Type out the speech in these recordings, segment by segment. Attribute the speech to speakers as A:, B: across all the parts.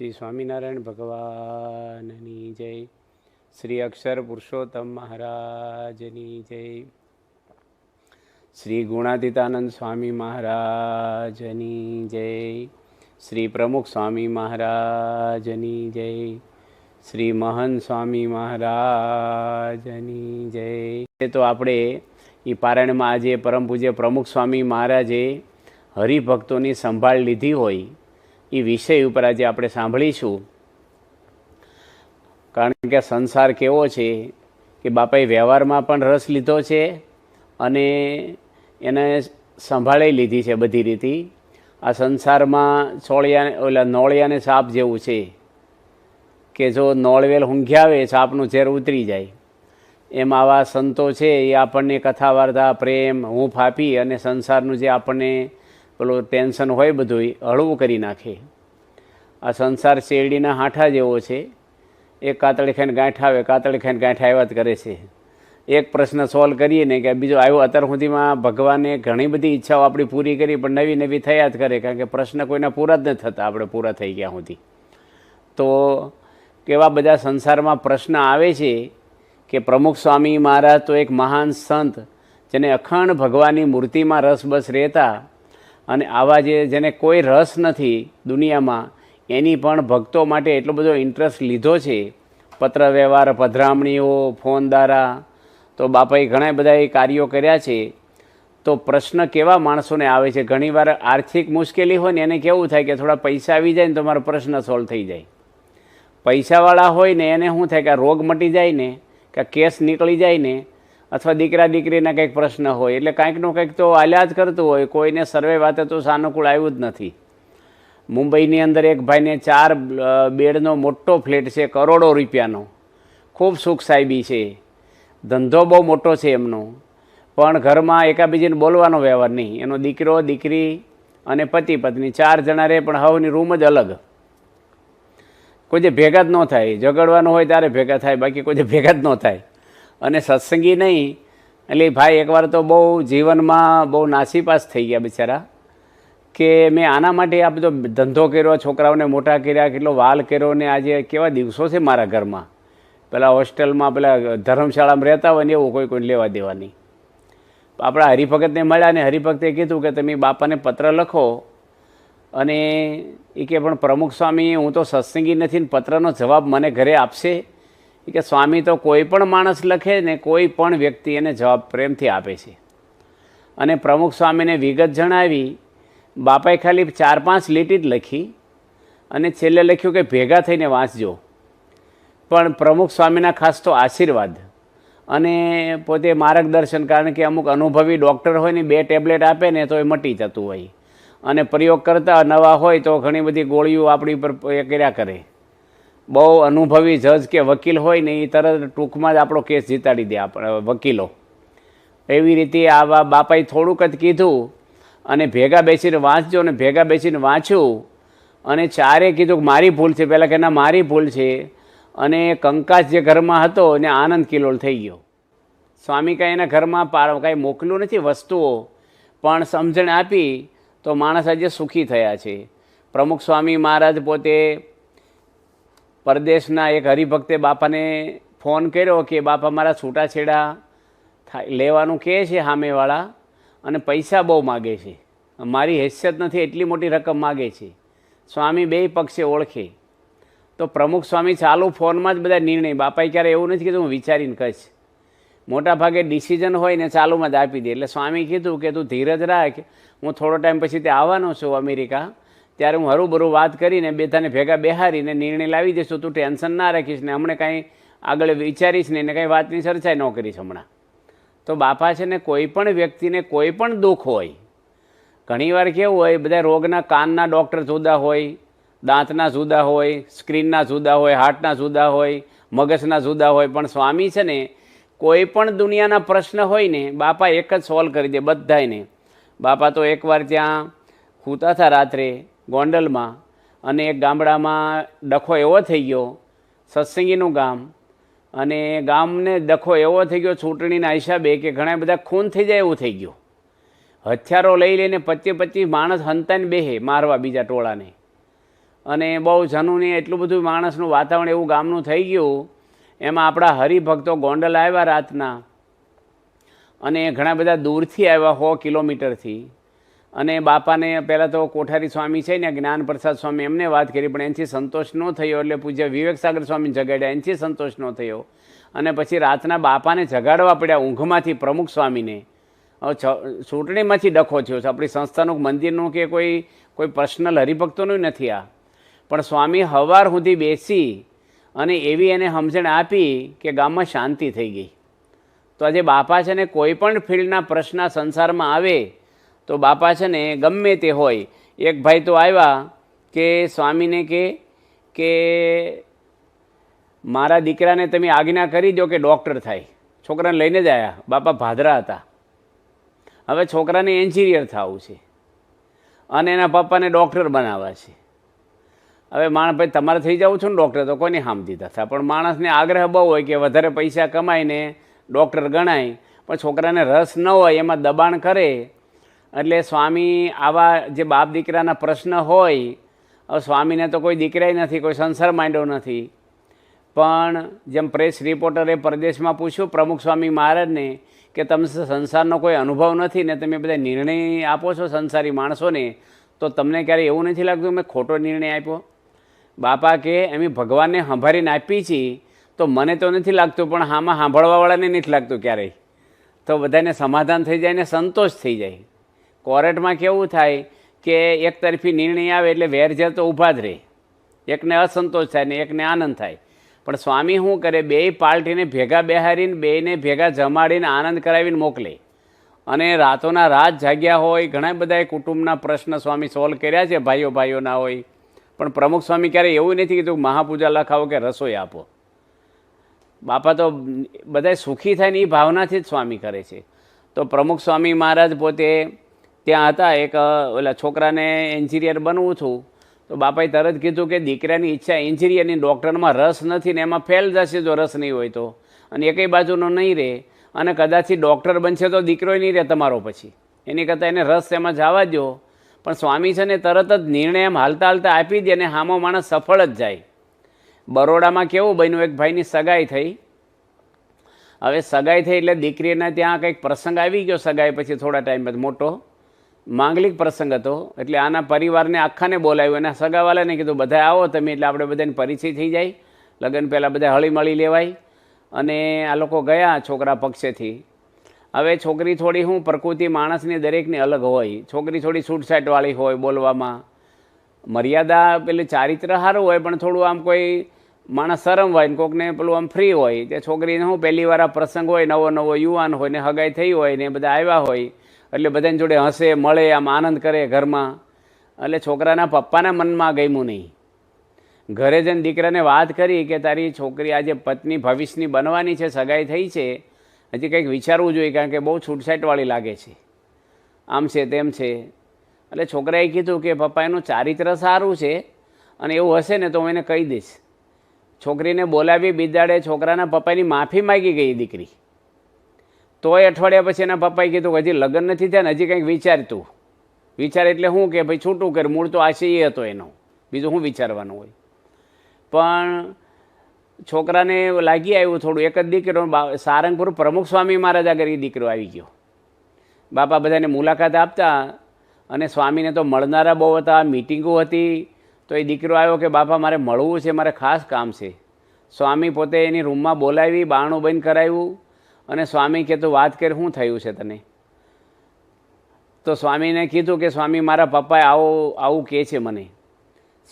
A: શ્રી સ્વામિનારાયણ ભગવાનની જય. શ્રી અક્ષર પુરુષોત્તમ મહારાજની જય. શ્રી ગુણાતીતાનંદ સ્વામી મહારાજની જય. શ્રી પ્રમુખ સ્વામી મહારાજની જય. શ્રી મહંત સ્વામી મહારાજની જય. તો આપણે એ પારાયણમાં આજે પરમ પૂજ્ય પ્રમુખ સ્વામી મહારાજે હરિભક્તોની સંભાળ લીધી હોય એ વિષય ઉપર આજે આપણે સાંભળીશું. કારણ કે સંસાર કેવો છે કે બાપાએ વ્યવહારમાં પણ રસ લીધો છે અને એને સંભાળી લીધી છે બધી રીતે. આ સંસારમાં નોળિયાને સાપ જેવું છે કે જો નોળવેલ ઊંઘી આવે સાપનું ઝેર ઉતરી જાય. એમ આવા સંતો છે એ આપણને કથા વાર્તા પ્રેમ હૂંફ આપી અને સંસારનું જે આપણને પેલું ટેન્શન હોય બધું હળવું કરી નાખે. આ સંસાર શેરડીના હાંઠા જેવો છે. એક કાતળી ખાઈને ગાંઠ આવે, કાતળી ખાઈને ગાંઠ આવ્યા જ કરે છે. એક પ્રશ્ન સોલ્વ કરીએ ને કે બીજો આવ્યો. અત્યાર સુધીમાં ભગવાને ઘણી બધી ઈચ્છાઓ આપણી પૂરી કરી પણ નવી નવી થયા જ કરે, કારણ કે પ્રશ્ન કોઈના પૂરા જ નથી થતા આપણે પૂરા થઈ ગયા સુધી. તો કેવા બધા સંસારમાં પ્રશ્ન આવે છે કે પ્રમુખ સ્વામી મહારાજ તો એક મહાન સંત જેને અખંડ ભગવાનની મૂર્તિમાં રસબસ રહેતા અને આવા જેને કોઈ રસ નથી દુનિયામાં એની પણ ભક્તો માટે એટલો બધો ઇન્ટરેસ્ટ લીધો છે. પત્ર વ્યવહાર, પધરામણીઓ, ફોન દ્વારા તો બાપાએ ઘણા બધા કાર્યો કર્યા છે. તો પ્રશ્ન કેવા માણસોને આવે છે, ઘણીવાર આર્થિક મુશ્કેલી હોય ને એને કેવું થાય કે થોડા પૈસા આવી જાય ને તો મારો પ્રશ્ન સોલ્વ થઈ જાય. પૈસાવાળા હોય ને એને શું થાય કે રોગ મટી જાય ને, કે કેસ નીકળી જાય ને, અથવા દીકરા દીકરીના કંઈક પ્રશ્ન હોય એટલે કાંઈકનું કંઈક તો આલ્યા જ કરતું હોય. કોઈને સર્વે વાતે તો સાનુકૂળ આવ્યું જ નથી. મુંબઈની અંદર એક ભાઈને 4 બેડનો મોટો ફ્લેટ છે, કરોડો રૂપિયાનો. ખૂબ સુખ સાહેબી છે, ધંધો બહુ મોટો છે એમનો, પણ ઘરમાં એકાબીજીને બોલવાનો વ્યવહાર નહીં. એનો દીકરો દીકરી અને પતિ પત્ની 4 જણા રહે પણ હવની રૂમ જ અલગ. કોઈ જે ભેગા જ ન થાય. ઝઘડવાનું હોય ત્યારે ભેગા થાય, બાકી કોઈ જે ભેગા જ ન થાય. અને સત્સંગી નહીં. એટલે ભાઈ એકવાર તો બહુ જીવનમાં બહુ નાસીપાસ થઈ ગયા બિચારા કે મેં આના માટે આ બધો ધંધો કર્યો, છોકરાઓને મોટા કર્યા, કેટલો વાલ કર્યો ને આજે કેવા દિવસો છે મારા ઘરમાં. પેલા હોસ્ટેલમાં પેલા ધર્મશાળામાં રહેતા હોય ને એવું કોઈ લેવા દેવા નહીં. આપણા હરિભગતને મળ્યા ને હરિભક્તે કીધું કે તમે બાપાને પત્ર લખો. અને એ કે પણ પ્રમુખ સ્વામી હું તો સત્સંગી નથી ને પત્રનો જવાબ મને ઘરે આપશે? એ કે સ્વામી તો કોઈ પણ માણસ લખે ને કોઈ પણ વ્યક્તિ એને જવાબ પ્રેમથી આપે છે. અને પ્રમુખ સ્વામીને વિગત જણાવી. બાપાએ ખાલી 4-5 લીટી જ લખી અને છેલ્લે લખ્યું કે ભેગા થઈને વાંચજો. પણ પ્રમુખ સ્વામીના ખાસ તો આશીર્વાદ અને પોતે માર્ગદર્શન, કારણ કે અમુક અનુભવી ડૉક્ટર હોય ને 2 ટેબ્લેટ આપે ને તો એ મટી જતું હોય. અને પ્રયોગ કરતા નવા હોય તો ઘણી બધી ગોળીઓ આપણી પર એ કર્યા કરે. બહુ અનુભવી જજ કે વકીલ હોય ને એ તરત ટૂંકમાં જ આપણો કેસ જીતાડી દે આપણે વકીલો. એવી રીતે આવા બાપાએ થોડુંક જ કીધું અને ભેગા બેસીને વાંચજો. અને ભેગા બેસીને વાંચ્યું અને 4એ કીધું કે મારી ભૂલ છે. પહેલાં કે ના મારી ભૂલ છે. અને કંકાસ જે ઘરમાં હતો ને આનંદ કિલોલ થઈ ગયો. સ્વામી કાંઈ એના ઘરમાં કાંઈ મોકલ્યું નથી વસ્તુઓ, પણ સમજણ આપી તો માણસ આજે સુખી થયા છે. પ્રમુખ સ્વામી મહારાજ પોતે પરદેશના એક હરિભક્તે બાપાને ફોન કર્યો કે બાપા મારા છૂટાછેડા લેવાનું કહે છે સામેવાળા અને પૈસા બહુ માગે છે, મારી હેસિયત નથી એટલી મોટી રકમ માગે છે. સ્વામી 2 પક્ષે ઓળખે. તો પ્રમુખ સ્વામી ચાલુ ફોનમાં જ બધા નિર્ણય. બાપાએ ક્યારે એવું નથી કીધું હું વિચારીને કહીશ. મોટા ભાગે ડિસિઝન હોય ને ચાલુમાં જ આપી દે. એટલે સ્વામી કીધું કે તું ધીરજ રાખ, હું થોડો ટાઈમ પછી તે આવવાનો છું અમેરિકા, ત્યારે હું હરુબરું વાત કરીને બેધાને ભેગા બેહારીને નિર્ણય લાવી દઈશું. તું ટેન્શન ના રાખીશ ને હમણાં કાંઈ આગળ વિચારીશ ને કાંઈ વાતની ચર્ચા ન કરીશ હમણાં. તો બાપા છે ને કોઈ પણ વ્યક્તિને કોઈ પણ દુઃખ હોય, ઘણીવાર કેવું હોય બધા રોગના કાનના ડૉક્ટર જુદા હોય, દાંતના જુદા હોય, સ્ક્રીનના જુદા હોય, હાર્ટના જુદા હોય, મગજના જુદા હોય, પણ સ્વામી છે ને કોઈ પણ દુનિયાના પ્રશ્ન હોય ને બાપા એક જ સોલ્વ કરી દે બધાને. બાપા તો એકવાર ત્યાં સૂતા હતા રાત્રે ગોંડલમાં અને એક ગામડામાં ડખો એવો થઈ ગયો, સત્સંગીનું ગામ, અને ગામને ડખો એવો થઈ ગયો ચૂંટણીના હિસાબે કે ઘણા બધા ખૂન થઈ જાય એવું થઈ ગયું. હથિયારો લઈ લઈને 25-25 માણસ હંતાઈને બેહે મારવા બીજા ટોળાને. અને બહુ જનુની એટલું બધું માણસનું વાતાવરણ એવું ગામનું થઈ ગયું. એમાં આપણા હરિભક્તો ગોંડલ આવ્યા રાતના, અને ઘણા બધા દૂરથી આવ્યા 100 કિલોમીટરથી. અને બાપાને પહેલાં તો કોઠારી સ્વામી છે ને જ્ઞાનપ્રસાદ સ્વામી એમને વાત કરી, પણ એનાથી સંતોષ ન થયો. એટલે પૂજ્ય વિવેકસાગર સ્વામી જગાડ્યા, એનાથી સંતોષ ન થયો. અને પછી રાતના બાપાને જગાડવા પડ્યા ઊંઘમાંથી, પ્રમુખ સ્વામીને. ચૂંટણીમાંથી ડખો થયો છે, આપણી સંસ્થાનું મંદિરનું કે કોઈ પર્સનલ હરિભક્તોનું નથી આ. પણ સ્વામી સવાર સુધી બેસી અને એવી એને સમજણ આપી કે ગામમાં શાંતિ થઈ ગઈ. તો આજે બાપા છે ને કોઈ પણ ફિલ્ડના પ્રશ્ન સંસારમાં આવે તો બાપા છે ને ગમે તે હોય. એક ભાઈ તો આવ્યા કે સ્વામીને કે મારા દીકરાને તમે આજ્ઞા કરી દો કે ડૉક્ટર થાય. છોકરાને લઈને જ આવ્યા, બાપા ભાદરા હતા. હવે છોકરાને એન્જિનિયર થવું છે અને એના પપ્પાને ડૉક્ટર બનાવવા છે. હવે માણસ ભાઈ તમારે થઈ જવું છું ને ડૉક્ટર, તો કોઈને હામ દીધા હતા. પણ માણસને આગ્રહ બહુ હોય કે વધારે પૈસા કમાઈને ડૉક્ટર ગણાય, પણ છોકરાને રસ ન હોય એમાં દબાણ કરે. એટલે સ્વામી આવા જે બાપ દીકરાના પ્રશ્ન હોય, હવે સ્વામીને તો કોઈ દીકરાય નથી, કોઈ સંસાર માંડ્યો નથી. પણ જેમ પ્રેસ રિપોર્ટરે પરદેશમાં પૂછ્યું પ્રમુખ સ્વામી મહારાજને કે તમને સંસારનો કોઈ અનુભવ નથી ને તમે બધા નિર્ણય આપો છો સંસારી માણસોને, તો તમને ક્યારે એવું નથી લાગતું મેં ખોટો નિર્ણય આપ્યો? બાપા કે એમ ભગવાનને સંભાળીને આપી છીએ, તો મને તો નથી લાગતું, પણ આમાં સાંભળવાવાળાને નથી લાગતું ક્યારેય. તો બધાને સમાધાન થઈ જાય ને સંતોષ થઈ જાય. કોર્ટમાં કેવું થાય કે એક તરફી નિર્ણય આવે એટલે વેરઝેર તો ઊભા જ રહે. એકને અસંતોષ થાય ને એકને આનંદ થાય. પણ સ્વામી શું કરે, બેય પાર્ટીને ભેગા બેહારીને બેયને ભેગા જમાડીને આનંદ કરાવીને મોકલે. અને રાતોના રાત જાગ્યા હોય. ઘણા બધા કુટુંબના પ્રશ્ન સ્વામી સોલ્વ કર્યા છે, ભાઈઓના હોય. પણ પ્રમુખ સ્વામી ક્યારે એવું નથી કીધું મહાપૂજા લખાવો કે રસોઈ આપો. બાપા તો બધા સુખી થાય ને એ ભાવનાથી જ સ્વામી કરે છે. તો પ્રમુખ સ્વામી મહારાજ પોતે ત્યાં હતા. એક ઓલા છોકરાને એન્જિનિયર બનવું છું, તો બાપાએ તરત કીધું કે દીકરાની ઈચ્છા એન્જિનિયરની, ડૉક્ટરમાં રસ નથી ને એમાં ફેલ જશે જો રસ નહીં હોય તો, અને એકેય બાજુનો નહીં રહે. અને કદાચથી ડૉક્ટર બનશે તો દીકરો નહીં રહે તમારો પછી. એની કરતાં એને રસ એમાં જવા દો. પણ સ્વામી છે ને તરત જ નિર્ણય એમ હાલતા હાલતા આપી દે અને હામો માણસ સફળ જ જાય. બરોડામાં કેવું બન્યું, એક ભાઈની સગાઈ થઈ. હવે સગાઈ થઈ એટલે દીકરીના ત્યાં કંઈક પ્રસંગ આવી ગયો. સગાઈ પછી થોડા ટાઈમ બાદ મોટો માંગલિક પ્રસંગ હતો. એટલે આના પરિવારને આખાને બોલાવ્યું. એના સગાવાલાને કીધું બધા આવો તમે, એટલે આપણે બધાને પરિચય થઈ જાય. લગ્ન પહેલાં બધા હળી મળી લેવાય. અને આ લોકો ગયા છોકરા પક્ષેથી. હવે છોકરી થોડી હું પ્રકૃતિ માણસની દરેકની અલગ હોય. છોકરી થોડી છૂટછાટવાળી હોય બોલવામાં, મર્યાદા પેલી ચારિત્ર સારું હોય, પણ થોડું આમ કોઈ માણસ શરમ હોય ને કોકને પેલું આમ ફ્રી હોય. તે છોકરીને શું પહેલી વાર આ પ્રસંગ હોય, નવો યુવાન હોય ને હગાઈ થઈ હોય ને બધા આવ્યા હોય, એટલે બધાની જોડે હસે મળે, આમ આનંદ કરે ઘરમાં. એટલે છોકરાના પપ્પાના મનમાં ગમ્યું નહીં. ઘરે જઈને દીકરાને વાત કરી કે તારી છોકરી આજે પત્ની ભવિષ્યની બનવાની છે, સગાઈ થઈ છે, હજી કંઈક વિચારવું જોઈએ, કારણ કે બહુ છૂટછાટવાળી લાગે છે, આમ છે તેમ છે. એટલે છોકરાએ કીધું કે પપ્પા એનું ચારિત્ર સારું છે અને એવું હશે ને તો હું એને કહી દઈશ. છોકરીને બોલાવી બિદાડે છોકરાના પપ્પાની માફી માગી ગઈ દીકરી. તોય અઠવાડિયા પછી એના પપ્પાએ કીધું કે હજી લગ્ન નથી થયા ને હજી કંઈક વિચારતું. વિચાર એટલે શું કે ભાઈ છૂટું કર, મૂળ તો આશય એ હતો એનો, બીજું શું વિચારવાનું હોય. પણ છોકરાને લાગી આવ્યું થોડું. એક જ દીકરો સારંગપુર પ્રમુખ સ્વામી મહારાજ આગળ એ દીકરો આવી ગયો. બાપા બધાને મુલાકાત આપતા અને સ્વામીને તો મળનારા બહુ હતા, મિટિંગો હતી. તો એ દીકરો આવ્યો કે બાપા મારે મળવું છે, મારે ખાસ કામ છે. સ્વામી પોતે એની રૂમમાં બોલાવી, બારણું બંધ કરાવ્યું અને સ્વામી કે તું વાત કરી શું થયું છે તને? તો સ્વામીને કીધું કે સ્વામી મારા પપ્પાએ આવું કહે છે મને.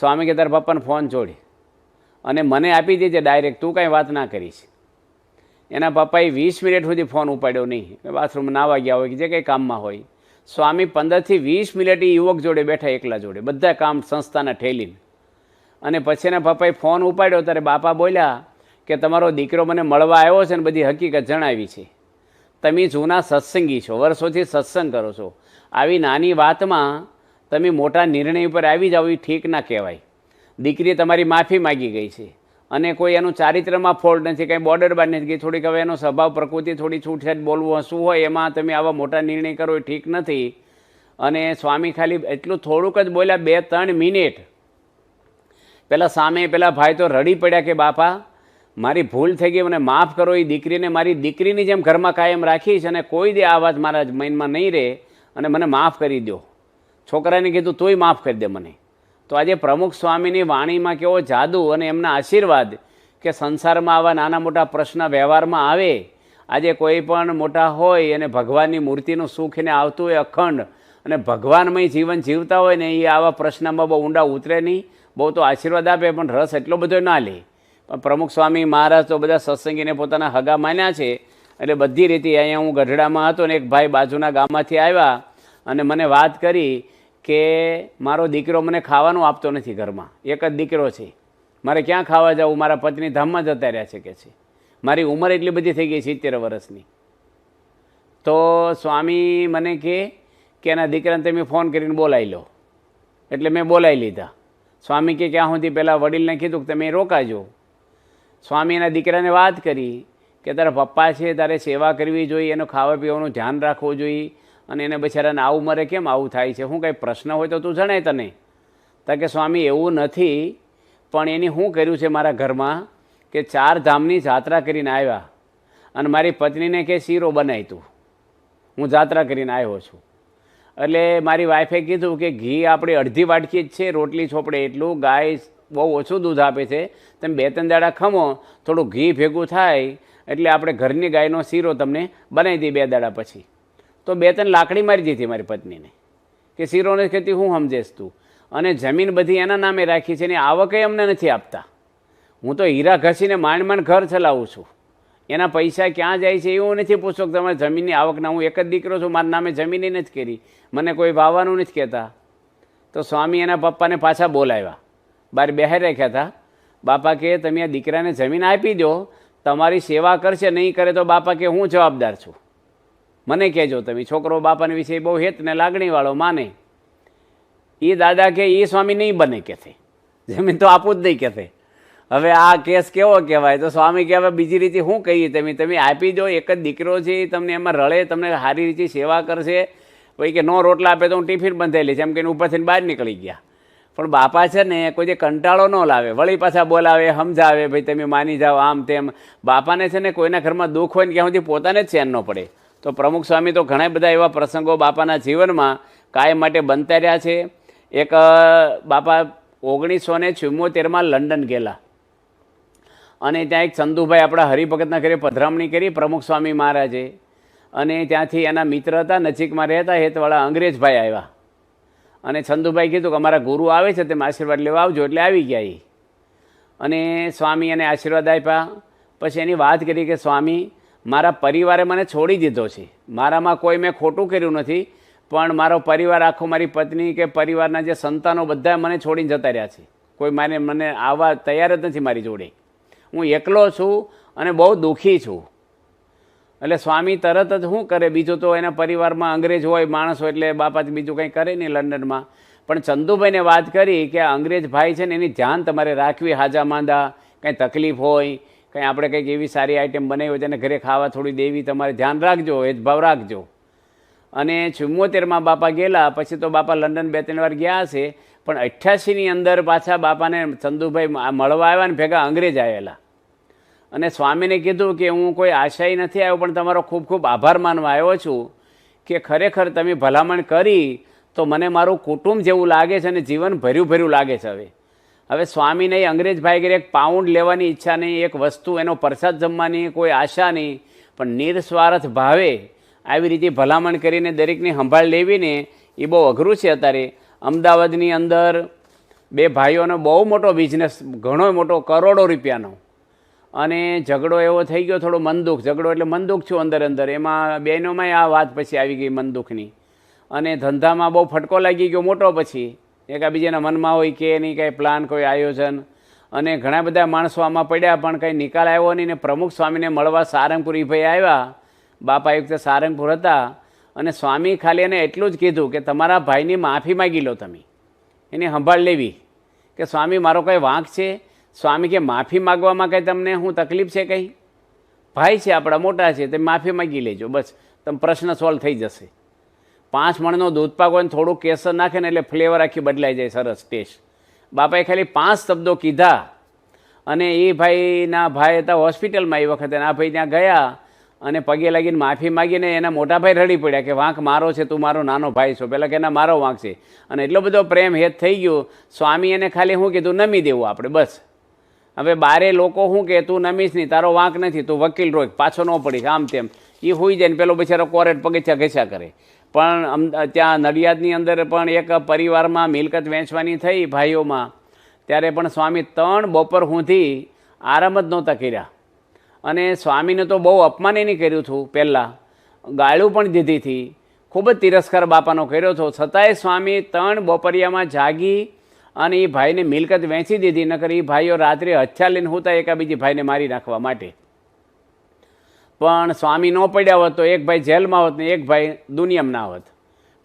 A: સ્વામી કે તારા પપ્પાને ફોન જોડે અને મને આપી દેજે ડાયરેક્ટ, તું કાંઈ વાત ના કરીશ. એના પપ્પાએ 20 મિનિટ સુધી ફોન ઉપાડ્યો નહીં, બાથરૂમ નાવા ગયા હોય કે જે કંઈ કામમાં હોય. સ્વામી 15 થી 20 મિનિટ એ યુવક જોડે બેઠા, એકલા જોડે, બધા કામ સંસ્થાના ઠેલીને. અને પછી એના પપ્પાએ ફોન ઉપાડ્યો ત્યારે બાપા બોલ્યા કે તમારો દીકરો મને મળવા આવ્યો છે ને બધી હકીકત જણાવી છે. તમે જૂના સત્સંગી છો, વર્ષોથી સત્સંગ કરો છો, આવી નાની વાતમાં તમે મોટા નિર્ણય ઉપર આવી જાઓ એ ઠીક ના કહેવાય. દીકરીએ તમારી માફી માગી ગઈ છે અને કોઈ એનું ચારિત્રમાં ફોલ્ટ નથી, કંઈ બોર્ડર બાર નથી ગઈ. થોડીક હવે એનો સ્વભાવ પ્રકૃતિ થોડી છૂટછાટ બોલવું હસવું હોય, એમાં તમે આવા મોટા નિર્ણય કરો એ ઠીક નથી. અને સ્વામી ખાલી એટલું થોડુંક જ બોલ્યા, 2-3 મિનિટ. પેલા સામે પેલા ભાઈ તો રડી પડ્યા કે બાપા મારી ભૂલ થઈ ગઈ, મને માફ કરો. એ દીકરીને મારી દીકરીની જેમ ઘરમાં કાયમ રાખીશ અને કોઈ દે આ વાત મારા મનમાં નહીં રહે અને મને માફ કરી દો. છોકરાને કીધું તોય માફ કરી દે મને. તો આજે પ્રમુખ સ્વામીની વાણીમાં કેવો જાદુ અને એમના આશીર્વાદ કે સંસારમાં આવા નાના મોટા પ્રશ્ન વ્યવહારમાં આવે. આજે કોઈ પણ મોટા હોય અને ભગવાનની મૂર્તિનું સુખ એને આવતું હોય અખંડ અને ભગવાનમય જીવન જીવતા હોય ને એ આવા પ્રશ્નમાં બહુ ઊંડા ઉતરે નહીં, બહુ તો આશીર્વાદ આપે પણ રસ એટલો બધો ના લે. પણ પ્રમુખ સ્વામી મહારાજ તો બધા સત્સંગીને પોતાના હગા માન્યા છે. એટલે બધી રીતે અહીંયા હું ગઢડામાં હતો ને એક ભાઈ બાજુના ગામમાંથી આવ્યા અને મને વાત કરી કે મારો દીકરો મને ખાવાનું આપતો નથી ઘરમાં, એક જ દીકરો છે, મારે ક્યાં ખાવા જવું, મારા પત્ની ધામમાં જતા રહ્યા છે કે છે, મારી ઉંમર એટલી બધી થઈ ગઈ 70 વર્ષની. તો સ્વામી મને કે એના દીકરાને તમે ફોન કરીને બોલાવી લો. એટલે મેં બોલાવી લીધા. સ્વામી કે ક્યાં સુધી પહેલાં વડીલને કીધું કે તમે રોકાજો. સ્વામી એના દીકરાને વાત કરી કે તારા પપ્પા છે, તારે સેવા કરવી જોઈએ, એનું ખાવા પીવાનું ધ્યાન રાખવું જોઈએ અને એને બિચારાને આવું મરે કેમ આવું થાય છે, શું કંઈ પ્રશ્ન હોય તો તું જણાય તને. તો કે સ્વામી એવું નથી, પણ એની શું કર્યું છે મારા ઘરમાં કે 4 ધામની જાત્રા કરીને આવ્યા અને મારી પત્નીને કે શીરો બનાવી તું, હું જાત્રા કરીને આવ્યો છું. એટલે મારી વાઈફે કીધું કે ઘી આપણે અડધી વાટકી જ છે, રોટલી ચોપડે એટલું, ગાય બહુ ઓછું દૂધ આપે છે, તમે 2-3 દાડા ખમો, થોડું ઘી ભેગું થાય એટલે આપણે ઘરની ગાયનો શીરો તમને બનાવી દઈએ 2 દાડા પછી. તો 2-3 લાકડી મારી દીધી મારી પત્નીને કે શીરો નથી ખેતી, હું સમજેશ તું. અને જમીન બધી એના નામે રાખી છે ને આવકે અમને નથી આપતા. હું તો હીરા ઘસીને માંડ ઘર ચલાવું છું, એના પૈસા ક્યાં જાય છે એવું નથી પૂછો કે તમારે જમીનની આવકના. હું એક જ દીકરો છું, મારા નામે જમીન નથી કરી, મને કોઈ વાવવાનું નથી કહેતા. તો સ્વામી એના પપ્પાને પાછા બોલાવ્યા, બહાર બેહાર રાખ્યા હતા. બાપા કે તમે આ દીકરાને જમીન આપી દો, તમારી સેવા કરશે, નહીં કરે તો બાપા કે હું જવાબદાર છું, મને કહેજો તમે. છોકરો બાપાને વિશે બહુ હેત ને લાગણીવાળો માને. એ દાદા કે એ સ્વામી નહીં બને કહેશે, જમીન તો આપું જ નહીં કહેશે. હવે આ કેસ કેવો કહેવાય? તો સ્વામી કહેવાય બીજી રીતે શું કહીએ, તમે આપી દો, એક જ દીકરો છે, તમને એમાં રળે, તમને સારી રીતે સેવા કરશે. પછી કે નો રોટલા આપે તો હું ટિફિન બંધાઈ લઈશ, એમ કે ઊભા થઈને બહાર નીકળી ગયા. પણ બાપા છે ને કોઈ જે કંટાળો ન લાવે, વળી પાછા બોલાવે, સમજાવે, ભાઈ તમે માની જાઓ આમ તેમ. બાપાને છે ને કોઈના ઘરમાં દુઃખ હોય ને ક્યાં સુધી પોતાને જ ચેન ન પડે. તો પ્રમુખ સ્વામી તો ઘણા બધા એવા પ્રસંગો બાપાના જીવનમાં કાયમ માટે બનતા રહ્યા છે. એક બાપા 1974માં લંડન ગયેલા અને ત્યાં એક ચંદુભાઈ આપણા હરિભગતના ઘરે પધરામણી કરી પ્રમુખ સ્વામી મહારાજે. અને ત્યાંથી એના મિત્ર હતા, નજીકમાં રહેતા હેતવાળા અંગ્રેજભાઈ આવ્યા અને ચંદુભાઈ કીધું કે અમારા ગુરુ આવે છે, તમે આશીર્વાદ લેવા આવજો. એટલે આવી ગયા એ અને સ્વામી એને આશીર્વાદ આપ્યા. પછી એની વાત કરી કે સ્વામી મારા પરિવારે મને છોડી દીધો છે, મારામાં કોઈ મેં ખોટું કર્યું નથી, પણ મારો પરિવાર આખો, મારી પત્ની કે પરિવારના જે સંતાનો બધા મને છોડીને જતા રહ્યા છે, કોઈ મને આવવા તૈયાર જ નથી મારી જોડે. હું એકલો છું અને બહુ દુઃખી છું. એટલે સ્વામી તરત જ શું કરે, બીજું તો એના પરિવારમાં અંગ્રેજ હોય માણસ હોય એટલે બાપા બીજું કંઈ કરે નહીં લંડનમાં. પણ ચંદુભાઈને વાત કરી કે આ અંગ્રેજ ભાઈ છે ને એની ધ્યાન તમારે રાખવી, હાજા માંદા કંઈ તકલીફ હોય, કંઈ આપણે કંઈક એવી સારી આઈટમ બનાવી હોય તેને ઘરે ખાવા થોડી દેવી, તમારે ધ્યાન રાખજો, હેતભાવ રાખજો. અને 74માં બાપા ગયેલા. પછી તો બાપા લંડન 2-3 વાર ગયા હશે, પણ 88ની અંદર પાછા બાપાને ચંદુભાઈ મળવા આવ્યા ને ભેગા અંગ્રેજ આવેલા. અને સ્વામીને કીધું કે હું કોઈ આશાય નથી આવ્યો, પણ તમારો ખૂબ ખૂબ આભાર માનવા આવ્યો છું કે ખરેખર તમે ભલામણ કરી તો મને મારું કુટુંબ જેવું લાગે છે અને જીવન ભર્યું લાગે છે. હવે સ્વામીને અંગ્રેજ ભાઈ ઘરે 1 પાઉન્ડ લેવાની ઈચ્છા નહીં, એક વસ્તુ એનો પ્રસાદ જમવાની કોઈ આશા નહીં, પણ નિસ્વાર્થ ભાવે આવી રીતે ભલામણ કરીને દરેકની સંભાળ લેવીને એ બહુ અઘરું છે. અત્યારે અમદાવાદની અંદર 2 ભાઈઓનો બહુ મોટો બિઝનેસ, ઘણો મોટો, કરોડો રૂપિયાનો, અને ઝઘડો એવો થઈ ગયો, થોડો મનદુખ ઝઘડો, એટલે મનદુખ છું અંદર. એમાં બહેનોમાંય આ વાત પછી આવી ગઈ મનદુખની, અને ધંધામાં બહુ ફટકો લાગી ગયો મોટો. પછી એકાબીજાના મનમાં હોય કે નહીં કંઈ પ્લાન, કોઈ આયોજન, અને ઘણા બધા માણસો આમાં પડ્યા પણ કંઈ નિકાલ આવ્યો નહીં. ને પ્રમુખ સ્વામીને મળવા સારંગપુર એ ભાઈ આવ્યા, બાપા એક વખતે સારંગપુર હતા, અને સ્વામી ખાલી એને એટલું જ કીધું કે તમારા ભાઈની માફી માગી લો, તમે એની સંભાળ લેવી. કે સ્વામી મારો કંઈ વાંક છે? સ્વામી કે માફી માગવામાં કંઈ તમને શું તકલીફ છે? કંઈ ભાઈ છે આપણા, મોટા છે, તમે માફી માગી લેજો, બસ તમે પ્રશ્ન સોલ્વ થઈ જશે. 5 મણનો દૂધ પાક હોય ને થોડું કેસર નાખે ને એટલે ફ્લેવર આખી બદલાઈ જાય, સરસ ટેસ્ટ. બાપાએ ખાલી 5 શબ્દો કીધા અને એ ભાઈના ભાઈ હતા હોસ્પિટલમાં એ વખતે, આ ભાઈ ત્યાં ગયા અને પગે લાગીને માફી માગીને એના મોટા ભાઈ રડી પડ્યા કે વાંક મારો છે, તું મારો નાનો ભાઈ છો. પહેલાં કે એના મારો વાંક છે. અને એટલો બધો પ્રેમ હેત થઈ ગયો. સ્વામી એને ખાલી શું કીધું, નમી દેવું આપણે બસ. હવે બારે લોકો શું કે તું નમીશ નહીં, તારો વાંક નથી, તું વકીલ રોક, પાછો ન પડીશ, આમ તેમ. એ હોઈ જાય ને પેલો બિચારો કોરેટ પગથિયા ઘસ્યા કરે. પણ ત્યાં નડિયાદની અંદર પણ એક પરિવારમાં મિલકત વેચવાની થઈ ભાઈઓમાં, ત્યારે પણ સ્વામી 3 બપોર સુધી આરામ જ નહોતા કર્યા. અને સ્વામીને તો બહુ અપમાન નહીં કર્યું હતું, પહેલાં ગાળું પણ દીધી હતી, ખૂબ જ તિરસ્કાર બાપાનો કર્યો હતો. છતાંય સ્વામી 3 બપોરિયામાં જાગી અને એ ભાઈને મિલકત વેચી દીધી. નકર એ ભાઈઓ રાત્રે હથિયાર લઈને હોતા એકાબીજી ભાઈને મારી નાખવા માટે. પણ સ્વામી ન પડ્યા હોત તો એક ભાઈ જેલમાં હોત ને એક ભાઈ દુનિયામાં ના હોત.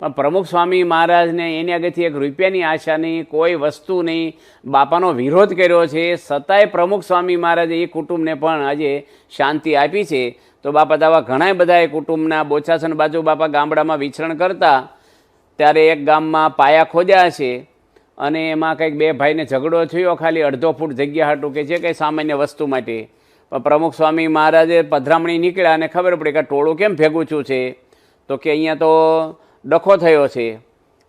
A: પણ પ્રમુખ સ્વામી મહારાજને એની આગળથી 1 રૂપિયાની આશા નહીં, કોઈ વસ્તુ નહીં, બાપાનો વિરોધ કર્યો છે, છતાંય પ્રમુખ સ્વામી મહારાજે એ કુટુંબને પણ આજે શાંતિ આપી છે. તો બાપા દાવા ઘણા બધા એ કુટુંબના બોચાસન બાજુ બાપા ગામડામાં વિચરણ કરતા, ત્યારે એક ગામમાં પાયા ખોદ્યા છે અને એમાં કંઈક 2 ભાઈને ઝઘડો થયો, ખાલી અડધો ફૂટ જગ્યા હાટું કે છે કંઈ સામાન્ય વસ્તુ માટે. પણ પ્રમુખ સ્વામી મહારાજે પધરામણી નીકળ્યા અને ખબર પડી કે ટોળું કેમ ભેગું થયું છે, તો કે અહીંયા તો ડખો થયો છે.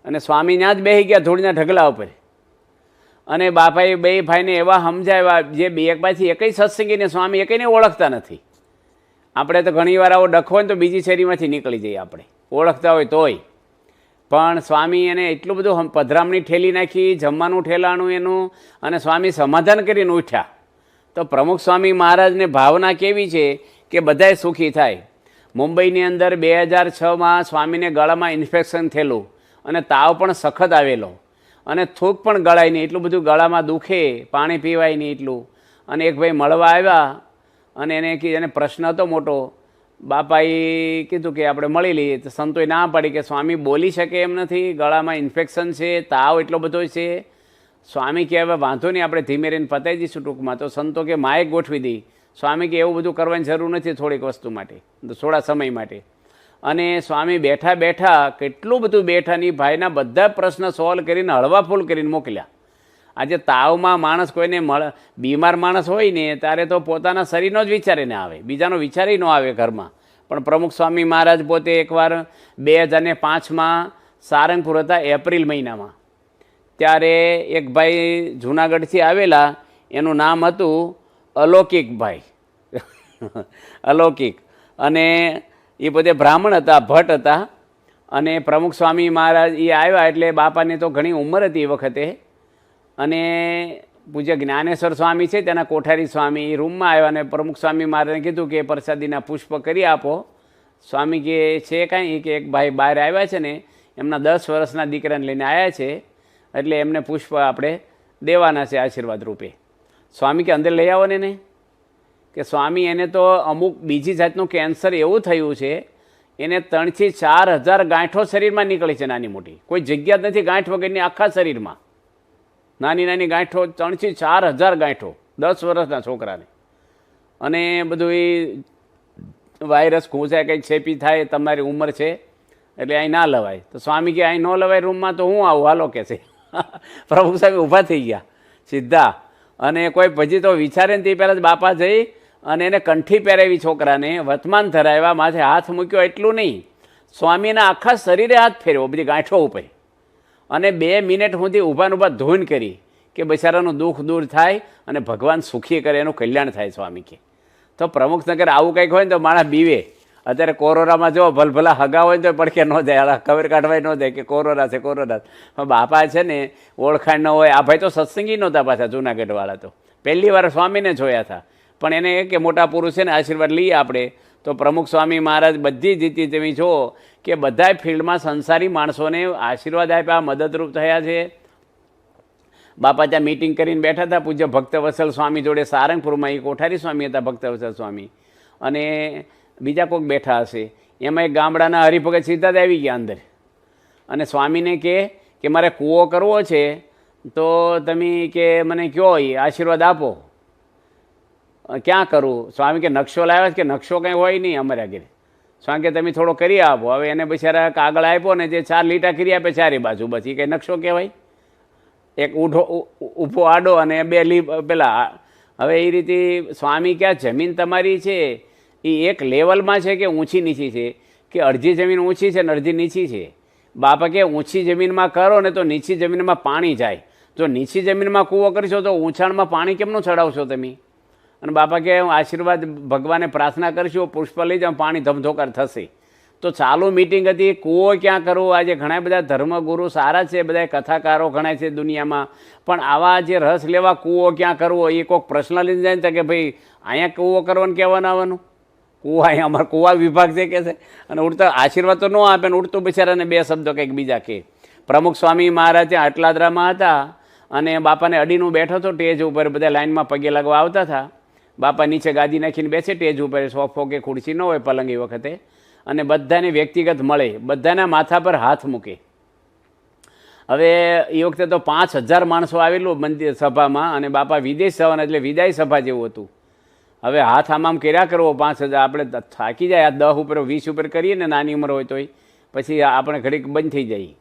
A: અને સ્વામી ત્યાં જ બેસી ગયા ધૂળના ઢગલા ઉપર. અને બાપાએ 2 ભાઈને એવા સમજાવ્યા, જે એક પાછી એકઈ સત્સંગીને સ્વામી એકઈને ઓળખતા નથી. આપણે તો ઘણીવાર આવો ડખો હોય ને તો બીજી શેરીમાંથી નીકળી જઈએ, આપણે ઓળખતા હોય તોય. પણ સ્વામી એને એટલું બધું પધરામણી ઠેલી નાખી, જમવાનું ઠેલાણું એનું, અને સ્વામી સમાધાન કરીને ઉઠ્યા. તો પ્રમુખ સ્વામી મહારાજને ભાવના કેવી છે કે બધાય સુખી થાય. મુંબઈની અંદર 2006માં સ્વામીને ગળામાં ઇન્ફેક્શન થયેલું અને તાવ પણ સખત આવેલો અને થૂક પણ ગળાય નહીં, એટલું બધું ગળામાં દુખે, પાણી પીવાય નહીં એટલું. અને એક ભાઈ મળવા આવ્યા અને એને પ્રશ્ન હતો મોટો. બાપાએ કીધું કે આપણે મળી લઈએ. તો સંતોએ ના પાડી કે સ્વામી બોલી શકે એમ નથી, ગળામાં ઇન્ફેક્શન છે, તાવ એટલો બધો છે. સ્વામી કે હવે વાંધો નહીં, આપણે ધીમે રહીને પતાવી દઈશું ટૂંકમાં. તો સંતો કે માયક ગોઠવી દઈ. સ્વામી કે એવું બધું કરવાની જરૂર નથી, થોડીક વસ્તુ માટે, થોડા સમય માટે. અને સ્વામી બેઠા બેઠા કેટલું બધું બેઠા ની ભાઈના બધા પ્રશ્ન સોલ્વ કરીને હળવા ફૂલ કરીને મોકલ્યા. આજે તાવમાં માણસ કોઈને બીમાર માણસ હોય ને ત્યારે તો પોતાના શરીરનો જ વિચારીને આવે, બીજાનો વિચારી ન આવે ઘરમાં. પણ પ્રમુખ સ્વામી મહારાજ પોતે એકવાર 2005માં સારંગપુર હતા, એપ્રિલ મહિનામાં. ત્યારે એક ભાઈ જૂનાગઢથી આવેલા, એનું નામ હતું અલૌકિકભાઈ અલૌકિક. અને એ પોતે બ્રાહ્મણ હતા, ભટ્ટ હતા. અને પ્રમુખ સ્વામી મહારાજ એ આવ્યા એટલે બાપાની તો ઘણી ઉંમર હતી એ વખતે. અને પૂજ્ય જ્ઞાનેશ્વર સ્વામી છે તેના કોઠારી સ્વામી એ રૂમમાં આવ્યા અને પ્રમુખ સ્વામી મહારાજને કીધું કે પ્રસાદીના પુષ્પ કરી આપો. સ્વામી કે છે કાંઈ કે એક ભાઈ બહાર આવ્યા છે ને, એમના 10 વર્ષના દીકરાને લઈને આવ્યા છે, એટલે એમને પુષ્પ આપણે દેવાના છે આશીર્વાદ રૂપે. સ્વામી કે અંદર લઈ આવો ને. કે સ્વામી એને તો અમુક બીજી જાતનું કેન્સર એવું થયું છે, એને 3 થી 4 હજાર ગાંઠો શરીરમાં નીકળી છે, નાની મોટી, કોઈ જગ્યા જ નથી ગાંઠ વગરની આખા શરીરમાં. નાની નાની ગાંઠો, 3 થી 4 હજાર ગાંઠો 10 વર્ષના છોકરાને. અને બધું એ વાયરસ ઘૂંસાય, કંઈક ચેપી થાય, તમારી ઉંમર છે એટલે અહીં ના લવાય. તો સ્વામી કે અહીં ન લવાય રૂમમાં, તો હું આવું હાલો કે છે. પ્રભુ સાહેબ ઊભા થઈ ગયા સીધા. અને કોઈ પછી તો વિચારે ને તે પહેલાં જ બાપા જઈ અને એને કંઠી પહેરાવી, છોકરાને વર્તમાન ધરાવ્યા, માથે હાથ મૂક્યો. એટલું નહીં, સ્વામીના આખા શરીરે હાથ ફેરવો બધી ગાંઠો ઉપર. અને 2 મિનિટ સુધી ઊભા ઊભા ધૂન કરી કે બિચારાનું દુઃખ દૂર થાય અને ભગવાન સુખી કરે, એનું કલ્યાણ થાય. સ્વામી કે તો પ્રમુખનગર આવું કંઈક હોય ને તો માણસ બીવે. અત્યારે કોરોનામાં જો ભલભલા હગા હોય ને તો પડખે ન જાય, કવર કાઢવાય ન જાય કે કોરોના છે કોરોના. બાપા છે ને ઓળખાણ ન હોય. આ ભાઈ તો સત્સંગી નહોતા પાછા, જૂનાગઢવાળા તો પહેલી વાર સ્વામીને જોયા હતા. પણ એને કે મોટા પુરુષ છે ને આશીર્વાદ લઈએ આપણે. તો પ્રમુખ સ્વામી મહારાજ બધી જીતી તમે જો કે બધાય ફિલ્ડમાં સંસારી માણસોને આશીર્વાદ આપ્યા, મદદરૂપ થયા છે. બાપા ત્યાં મિટિંગ કરીને બેઠા હતા પૂજ્ય ભક્તવત્સલ સ્વામી જોડે સારંગપુરમાં. એ કોઠારી સ્વામી હતા ભક્તવત્સલ સ્વામી, અને બીજા કોઈક બેઠા હશે. એમાં એક ગામડાના હરિભગત સીધા જ આવી ગયા અંદર. અને સ્વામીને કે મારે કૂવો કરવો છે, તો તમે કે મને કહો, એ આશીર્વાદ આપો. ક્યાં કરું? સ્વામી કે નકશો લાવ્યા કે નકશો કંઈ હોય નહીં અમારે આગળ. સ્વામી કે તમે થોડો કરી આપો. હવે એને બિચારા કાગળ આપ્યો ને જે 4 લીટા કરી આપે ચારે બાજુ, બસ એ કંઈ નકશો કહેવાય? એક ઊભો આડો અને બે પેલા. હવે એ રીતે સ્વામી ક્યાં જમીન તમારી છે એ એક લેવલમાં છે કે ઊંચી નીચી છે, કે અડધી જમીન ઊંચી છે ને અડધી નીચી છે? બાપા કે ઊંચી જમીનમાં કરો ને તો નીચી જમીનમાં પાણી જાય. જો નીચી જમીનમાં કૂવો કરશો તો ઊંચાણમાં પાણી કેમનું ચડાવશો તમે? અને બાપા કે આશીર્વાદ ભગવાને પ્રાર્થના કરશો, પુષ્પ લઈ જાઓ, પાણી ધમધોકાર થશે. તો ચાલુ મિટિંગ હતી, કૂવો ક્યાં કરવો? આજે ઘણા બધા ધર્મગુરુ સારા છે, બધા કથાકારો ઘણા છે દુનિયામાં, પણ આવા જે રસ લેવા કૂવો ક્યાં કરવો એ કોઈક પ્રશ્ન લઈને જાય ને કે ભાઈ અહીંયા કૂવો કરવાનું કહેવાનું આવવાનું, કૂવા અહીંયા અમારા કૂવા વિભાગ છે કે છે. અને ઉડતા આશીર્વાદ તો ન આપે ને ઉડતું બિચારાને બે શબ્દો કંઈક બીજા કે. પ્રમુખ સ્વામી મહારાજ ત્યાં અટલાદરામાં હતા અને બાપાને અડીનું બેઠો હતો ટેજ ઉપર, બધા લાઈનમાં પગે લાગવા આવતા હતા. બાપા નીચે ગાદી નાખીને બેસે ટેજ ઉપર, સોફો કે ખુરશી ન હોય પલંગ એ વખતે, અને બધાને વ્યક્તિગત મળે, બધાના માથા પર હાથ મૂકે. હવે એ વખતે તો 5000 માણસો આવેલું મંદિર સભામાં, અને બાપા વિદેશ જવાના એટલે વિદાય સભા જેવું હતું. હવે હાથ આમ કર્યા કરવો 5000, આપણે થાકી જાય. આ 10 ઉપર 20 ઉપર કરીએ ને નાની ઉંમર હોય તોય, પછી આપણે ઘડીક બંધ થઈ જાય.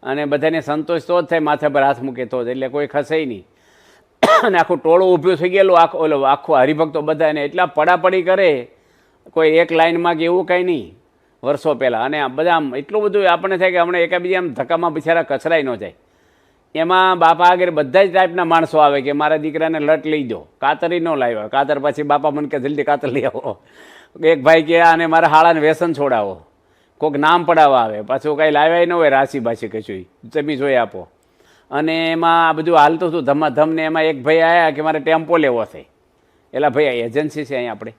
A: અને બધાને સંતોષ તો જ થાય, માથા પર હાથ મૂકે તો જ, એટલે કોઈ ખસે નહીં. અને આખું ટોળું ઊભું થઈ ગયેલું, આખું હરિભક્તો બધાને એટલા પડાપડી કરે, કોઈ એક લાઈનમાં કે એવું કાંઈ નહીં વર્ષો પહેલાં. અને બધા આમ એટલું બધું આપણને થાય કે હમણાં એકાબીજા આમ ધક્કામાં બિચારા કચરાઈ ન જાય. એમાં બાપા આગળ બધા જ ટાઈપના માણસો આવે કે મારા દીકરાને લટ લઈ દો, કાતરી ન લાવ્યો, કાતર પછી બાપા મને કે જલ્દી કાતર લઈ આવો. એક ભાઈ કે આને મારા હાળાને વ્યસન છોડાવો, કોઈક નામ પડાવવા આવે, પાછું કાંઈ લાવ્યા ન હોય, રાશી બાશી કશું જમી જોઈ આપો. અને એમાં આ બધું હાલતું હતું ધમાધમ. ને એમાં એક ભાઈ આવ્યા કે મારે ટેમ્પો લેવો છે. એલા ભાઈ એજન્સી છે અહીં આપણે.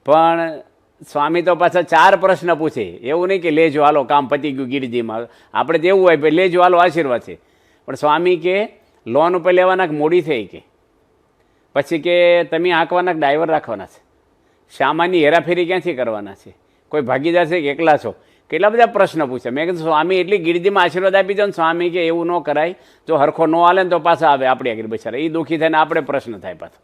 A: પણ સ્વામી તો પાછા 4 પ્રશ્ન પૂછે, એવું નહીં કે લેજો હાલો કામ પતી ગયું ગીરજીમાં. આપણે તો એવું હોય ભાઈ લેજો હાલો આશીર્વાદ છે. પણ સ્વામી કે લોન ઉપર લેવાના મોડી થઈ કે, પછી કે તમે આંકવાના ડ્રાઈવર રાખવાના છે, સામાનની હેરાફેરી ક્યાંથી કરવાના છે, કોઈ ભાગીદાર છે કે એકલા છો? કેટલા બધા પ્રશ્ન પૂછે. મેં કીધું સ્વામી એટલી ગીરજીમાં આશીર્વાદ આપી દો ને. સ્વામી કે એવું ન કરાય, જો હરખો ન હાલે ને તો પાછા આવે આપણી આગળ બિચારા, એ દુઃખી થાય ને આપણે પ્રશ્ન થાય પાછો.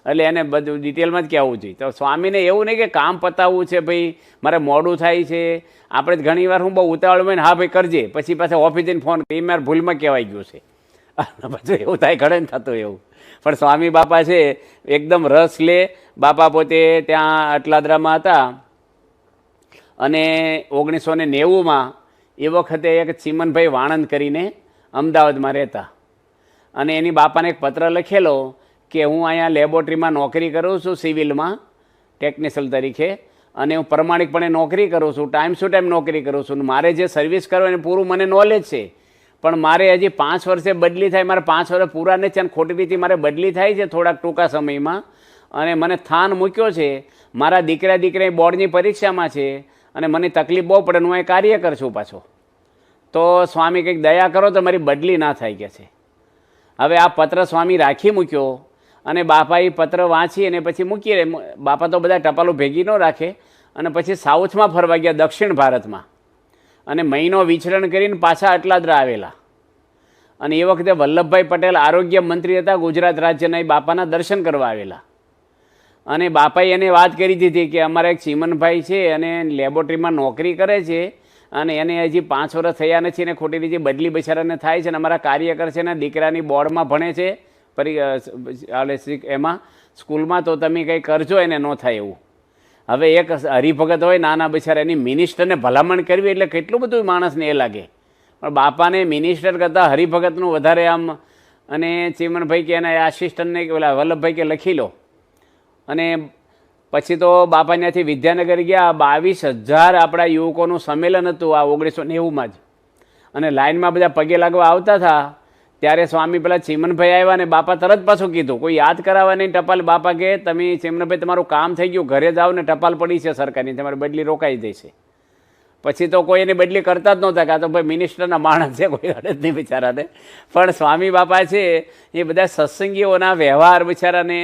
A: એટલે એને બધું ડિટેલમાં જ કહેવું જોઈએ. તો સ્વામીને એવું નહીં કે કામ પતાવવું છે, ભાઈ મારે મોડું થાય છે. આપણે ઘણી વાર હું બહુ ઉતાવળ હોય ને, હા ભાઈ કરજે, પછી પાછા ઓફિસ જઈને ફોન કરી, મારે ભૂલમાં કહેવાઈ ગયું છે. બધું એવું થાય, ઘણે ને થતું એવું. પણ સ્વામી બાપા છે એકદમ રસ લે. બાપા પોતે ત્યાં અટલાદરામાં હતા, અને 1990માં એ વખતે એક ચીમનભાઈ વાણંદ કરીને અમદાવાદમાં રહેતા, અને એની બાપાને એક પત્ર લખેલો કે હું અહીંયા લેબોરેટરીમાં નોકરી કરું છું, સિવિલમાં ટેકનિશિયન તરીકે, અને હું પ્રમાણિકપણે નોકરી કરું છું, ટાઈમ ટુ ટાઈમ નોકરી કરું છું. મારે જે સર્વિસ કરો એને પૂરું મને નોલેજ છે, પણ મારે હજી 5 વર્ષે બદલી થાય, મારે 5 વર્ષ પૂરા નથી, અને ખોટી રીતે મારે બદલી થાય છે થોડાક ટૂંકા સમયમાં, અને મને થાન મૂક્યો છે. મારા દીકરા બોર્ડની પરીક્ષામાં છે, અને મને તકલીફ બહુ પડે, હું એ કાર્યકર છું પાછો. તો સ્વામી કંઈક દયા કરો તો મારી બદલી ના થાય કે છે. હવે આ પત્ર સ્વામી રાખી મૂક્યો, અને બાપા એ પત્ર વાંચી અને પછી મૂકી. બાપા તો બધા ટપાલું ભેગી ન રાખે, અને પછી સાઉથમાં ફરવા ગયા, દક્ષિણ ભારતમાં, અને મહિનો વિચરણ કરીને પાછા અટલાદરા આવેલા. અને એ વખતે વલ્લભભાઈ પટેલ આરોગ્ય મંત્રી હતા ગુજરાત રાજ્યના, એ બાપાના દર્શન કરવા આવેલા. અને બાપાએ એને વાત કરી દીધી કે અમારા એક ચીમનભાઈ છે અને લેબોરેટરીમાં નોકરી કરે છે, અને એને હજી 5 વર્ષ થયા નથી, અને ખોટી રીતે બદલી બિચારાને થાય છે, અને અમારા કાર્યકર છે ને દીકરાની બોર્ડમાં ભણે છે એમાં સ્કૂલમાં, તો તમે કંઈ કરજો, એને ન થાય એવું. હવે એક હરિભગત હોય નાના બિચારા, એની મિનિસ્ટરને ભલામણ કરવી એટલે કેટલું બધું માણસને એ લાગે. પણ બાપાને મિનિસ્ટર કરતાં હરિભગતનું વધારે આમ. અને ચીમનભાઈ કે એના આસિસ્ટન્ટને ઓલા વલ્લભભાઈ કે લખી લો. અને પછી તો બાપા ત્યાંથી વિદ્યાનગર ગયા. 22,000 આપણા યુવકોનું સંમેલન હતું આ 1990માં જ. અને લાઇનમાં બધા પગે લાગવા આવતા હતા. ત્યારે સ્વામી પેલા ચીમનભાઈ આવ્યા, અને બાપા તરત પાછું કીધું કોઈ યાદ કરાવવા નહીં ટપાલ. બાપા કે તમે ચીમનભાઈ તમારું કામ થઈ ગયું, ઘરે જાઓ ને ટપાલ પડી છે સરકારની, તમારી બદલી રોકાઈ જશે. પછી તો કોઈ એની બદલી કરતા જ નહોતા, કાં તો ભાઈ મિનિસ્ટરના માણસ છે, કોઈ અડે જ નહીં બિચારાને. પણ સ્વામી બાપા છે એ બધા સત્સંગીઓના વ્યવહાર બિચારાને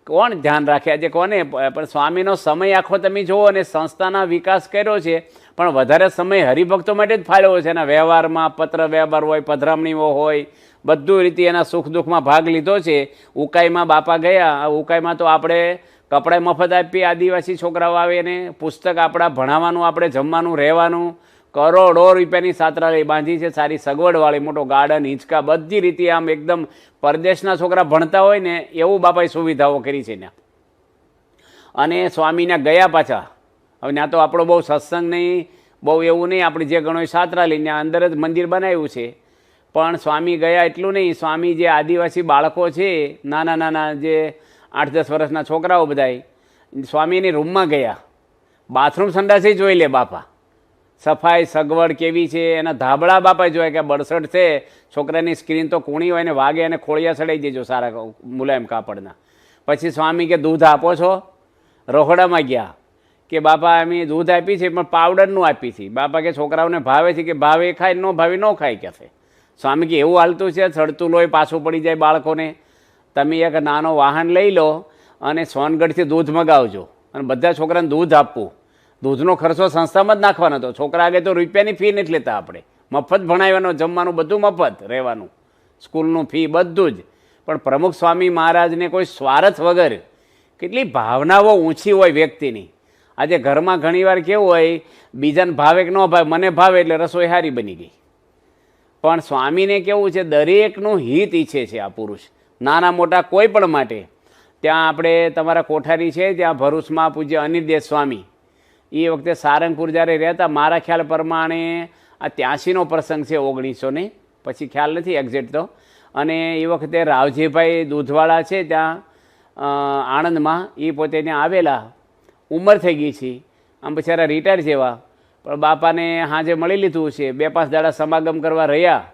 A: કોણ ધ્યાન રાખે આજે કોને? પણ સ્વામીનો સમય આખો તમે જુઓ, અને સંસ્થાના વિકાસ કર્યો છે, પણ વધારે સમય હરિભક્તો માટે જ ફાળવ્યો છે. એના વ્યવહારમાં પત્ર વ્યવહાર હોય, પધરામણીઓ હોય, બધું રીતે એના સુખ દુઃખમાં ભાગ લીધો છે. ઉકાઈમાં બાપા ગયા. ઉકાઈમાં તો આપણે કપડાં મફત આપીએ, આદિવાસી છોકરાઓ આવે, એને પુસ્તક આપણા ભણાવવાનું, આપણે જમવાનું, રહેવાનું, કરોડો રૂપિયાની છાત્રાલય બાંધી છે, સારી સગવડવાળી, મોટો ગાર્ડન, હિંચકા, બધી રીતે આમ એકદમ પરદેશના છોકરા ભણતા હોય ને એવું બાપાએ સુવિધાઓ કરી છે ત્યાં. અને સ્વામીને ગયા પાછા, હવે ત્યાં તો આપણો બહુ સત્સંગ નહીં, બહુ એવું નહીં, આપણે જે ગણો છાત્રાલય ત્યાં અંદર જ મંદિર બનાવ્યું છે. પણ સ્વામી ગયા એટલું નહીં, સ્વામી જે આદિવાસી બાળકો છે, નાના નાના જે 8-10 વર્ષના છોકરાઓ બધાય, સ્વામીની રૂમમાં ગયા, બાથરૂમ સંડાસી જોઈ લે બાપા, સફાઈ સગવડ કેવી છે, એના ધાબળા બાપાએ જોયા કે બળસટ છે, છોકરાની સ્ક્રીન તો કૂણી હોય ને વાગે અને ખોળિયા ચડાવી દેજો સારા મુલાયમ કાપડના. પછી સ્વામી કે દૂધ આપો છો? રહોડામાં ગયા કે બાપા અમે દૂધ આપી છે પણ પાવડરનું આપી છે. બાપા કે છોકરાઓને ભાવે છે કે ભાવે ખાય, ન ભાવે ન ખાય કે છે. સ્વામી કે એવું હાલતું છે, ચડતું લોહી પાછું પડી જાય બાળકોને, તમે એક નાનો વાહન લઈ લો અને સોનગઢથી દૂધ મગાવજો અને બધા છોકરાને દૂધ આપવું. દૂધનો ખર્ચો સંસ્થામાં જ નાખવાનો હતો. છોકરા આગળ તો રૂપિયાની ફી નથી લેતા આપણે, મફત ભણાવવાનો, જમવાનું બધું મફત, રહેવાનું, સ્કૂલનું ફી બધું જ. પણ પ્રમુખ સ્વામી મહારાજને કોઈ સ્વાર્થ વગર, કેટલી ભાવનાઓ ઊંચી હોય વ્યક્તિની. આજે ઘરમાં ઘણીવાર કેવું હોય, બીજાને ભાવે કે ન ભાવે, મને ભાવે એટલે રસોઈ સારી બની ગઈ. પણ સ્વામીને કેવું છે, દરેકનું હિત ઈચ્છે છે આ પુરુષ, નાના મોટા કોઈ પણ માટે. ત્યાં આપણે તમારા કોઠારી છે ત્યાં ભરૂચમાં પૂજ્ય અનિર્દેશ સ્વામી, એ વખતે સારંગપુર જ્યારે રહેતા, મારા ખ્યાલ પ્રમાણે આ 83નો પ્રસંગ છે, 1900 પછી ખ્યાલ નથી એક્ઝેક્ટ તો. અને એ વખતે રાવજીભાઈ દૂધવાળા છે ત્યાં આણંદમાં, એ પોતે ત્યાં આવેલા, ઉંમર થઈ ગઈ છે, આમ બિચારા રિટાયર જેવા, પણ બાપાને હાજે મળી લીધું છે. 2-5 દાડા સમાગમ કરવા રહ્યા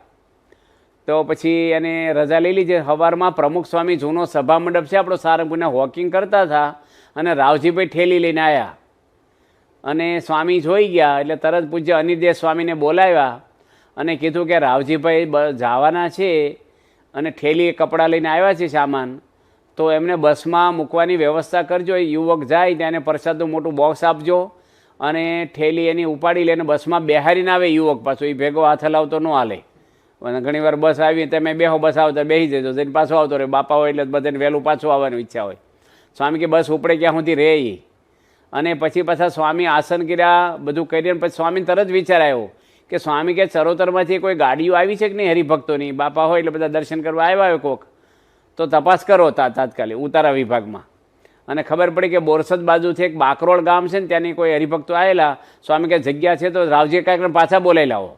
A: તો પછી એને રજા લઈ લીધી. સવારમાં પ્રમુખ સ્વામી જૂનો સભા મંડપ છે આપણો સારંગપુરના, વોકિંગ કરતા હતા અને રાવજીભાઈ ઠેલી લઈને આવ્યા અને સ્વામી જોઈ ગયા એટલે તરત પૂજ્ય અનિર્દેશ સ્વામીને બોલાવ્યા અને કીધું કે રાવજીભાઈ જવાના છે અને ઠેલી કપડાં લઈને આવ્યા છે સામાન, તો એમને બસમાં મૂકવાની વ્યવસ્થા કરજો. એ યુવક જાય ત્યાં પ્રસાદનું મોટું બોક્સ આપજો અને ઠેલી એની ઉપાડી લઈને બસમાં બેહારીને આવે યુવક પાછો, એ ભેગો હાથ હલાવતો ન હાલે. ઘણી વાર બસ આવી તમે બેહો, બસ આવતા બેસી જજો, જઈને પાછો આવતો રહે. બાપા હોય એટલે બધાને વહેલું પાછું આવવાની ઈચ્છા હોય. સ્વામી કે બસ ઉપડે ક્યાં સુધી રહે એ. અને પછી પાછા સ્વામી આસન કર્યા, બધું કરીને પછી સ્વામીને તરત વિચાર આવ્યો કે સ્વામી કે ચરોતરમાંથી કોઈ ગાડીઓ આવી છે કે નહીં હરિભક્તોની? બાપા હોય એટલે બધા દર્શન કરવા આવ્યા હોય કોક, તો તપાસ કરો તાત્કાલિક ઉતારા વિભાગમાં. અને ખબર પડી કે બોરસદ બાજુથી એક બાકરોળ ગામ છે ને ત્યાંની કોઈ હરિભક્તો આવેલા. સ્વામી કે જગ્યા છે તો રાવજી કાંઈક પાછા બોલાવી લાવો.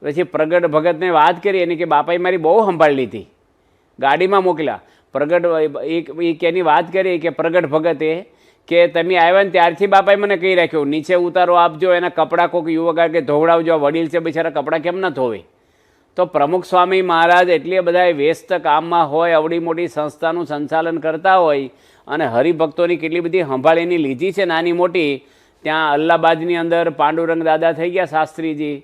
A: પછી પ્રગટ ભગતને વાત કરી એની કે બાપાએ મારી બહુ સંભાળ લીધી, ગાડીમાં મોકલ્યા. પ્રગટ એની વાત કરી કે પ્રગટ ભગતે કે તમે આવ્યા ને ત્યારથી બાપાએ મને કહી રાખ્યું નીચે ઉતારો આપજો, એના કપડાં કોઈક યુવક કે ધોવડાવજો, વડીલ છે બિચારા કપડાં કેમ ના ધોવે. તો પ્રમુખ સ્વામી મહારાજ એટલી બધા વ્યસ્ત કામમાં હોય, અવડી મોટી સંસ્થાનું સંચાલન કરતા હોય અને હરિભક્તોની કેટલી બધી સંભાળ એની લીધી છે નાની મોટી. ત્યાં અલ્હાબાદની અંદર પાંડુરંગ દાદા થઈ ગયા શાસ્ત્રીજી,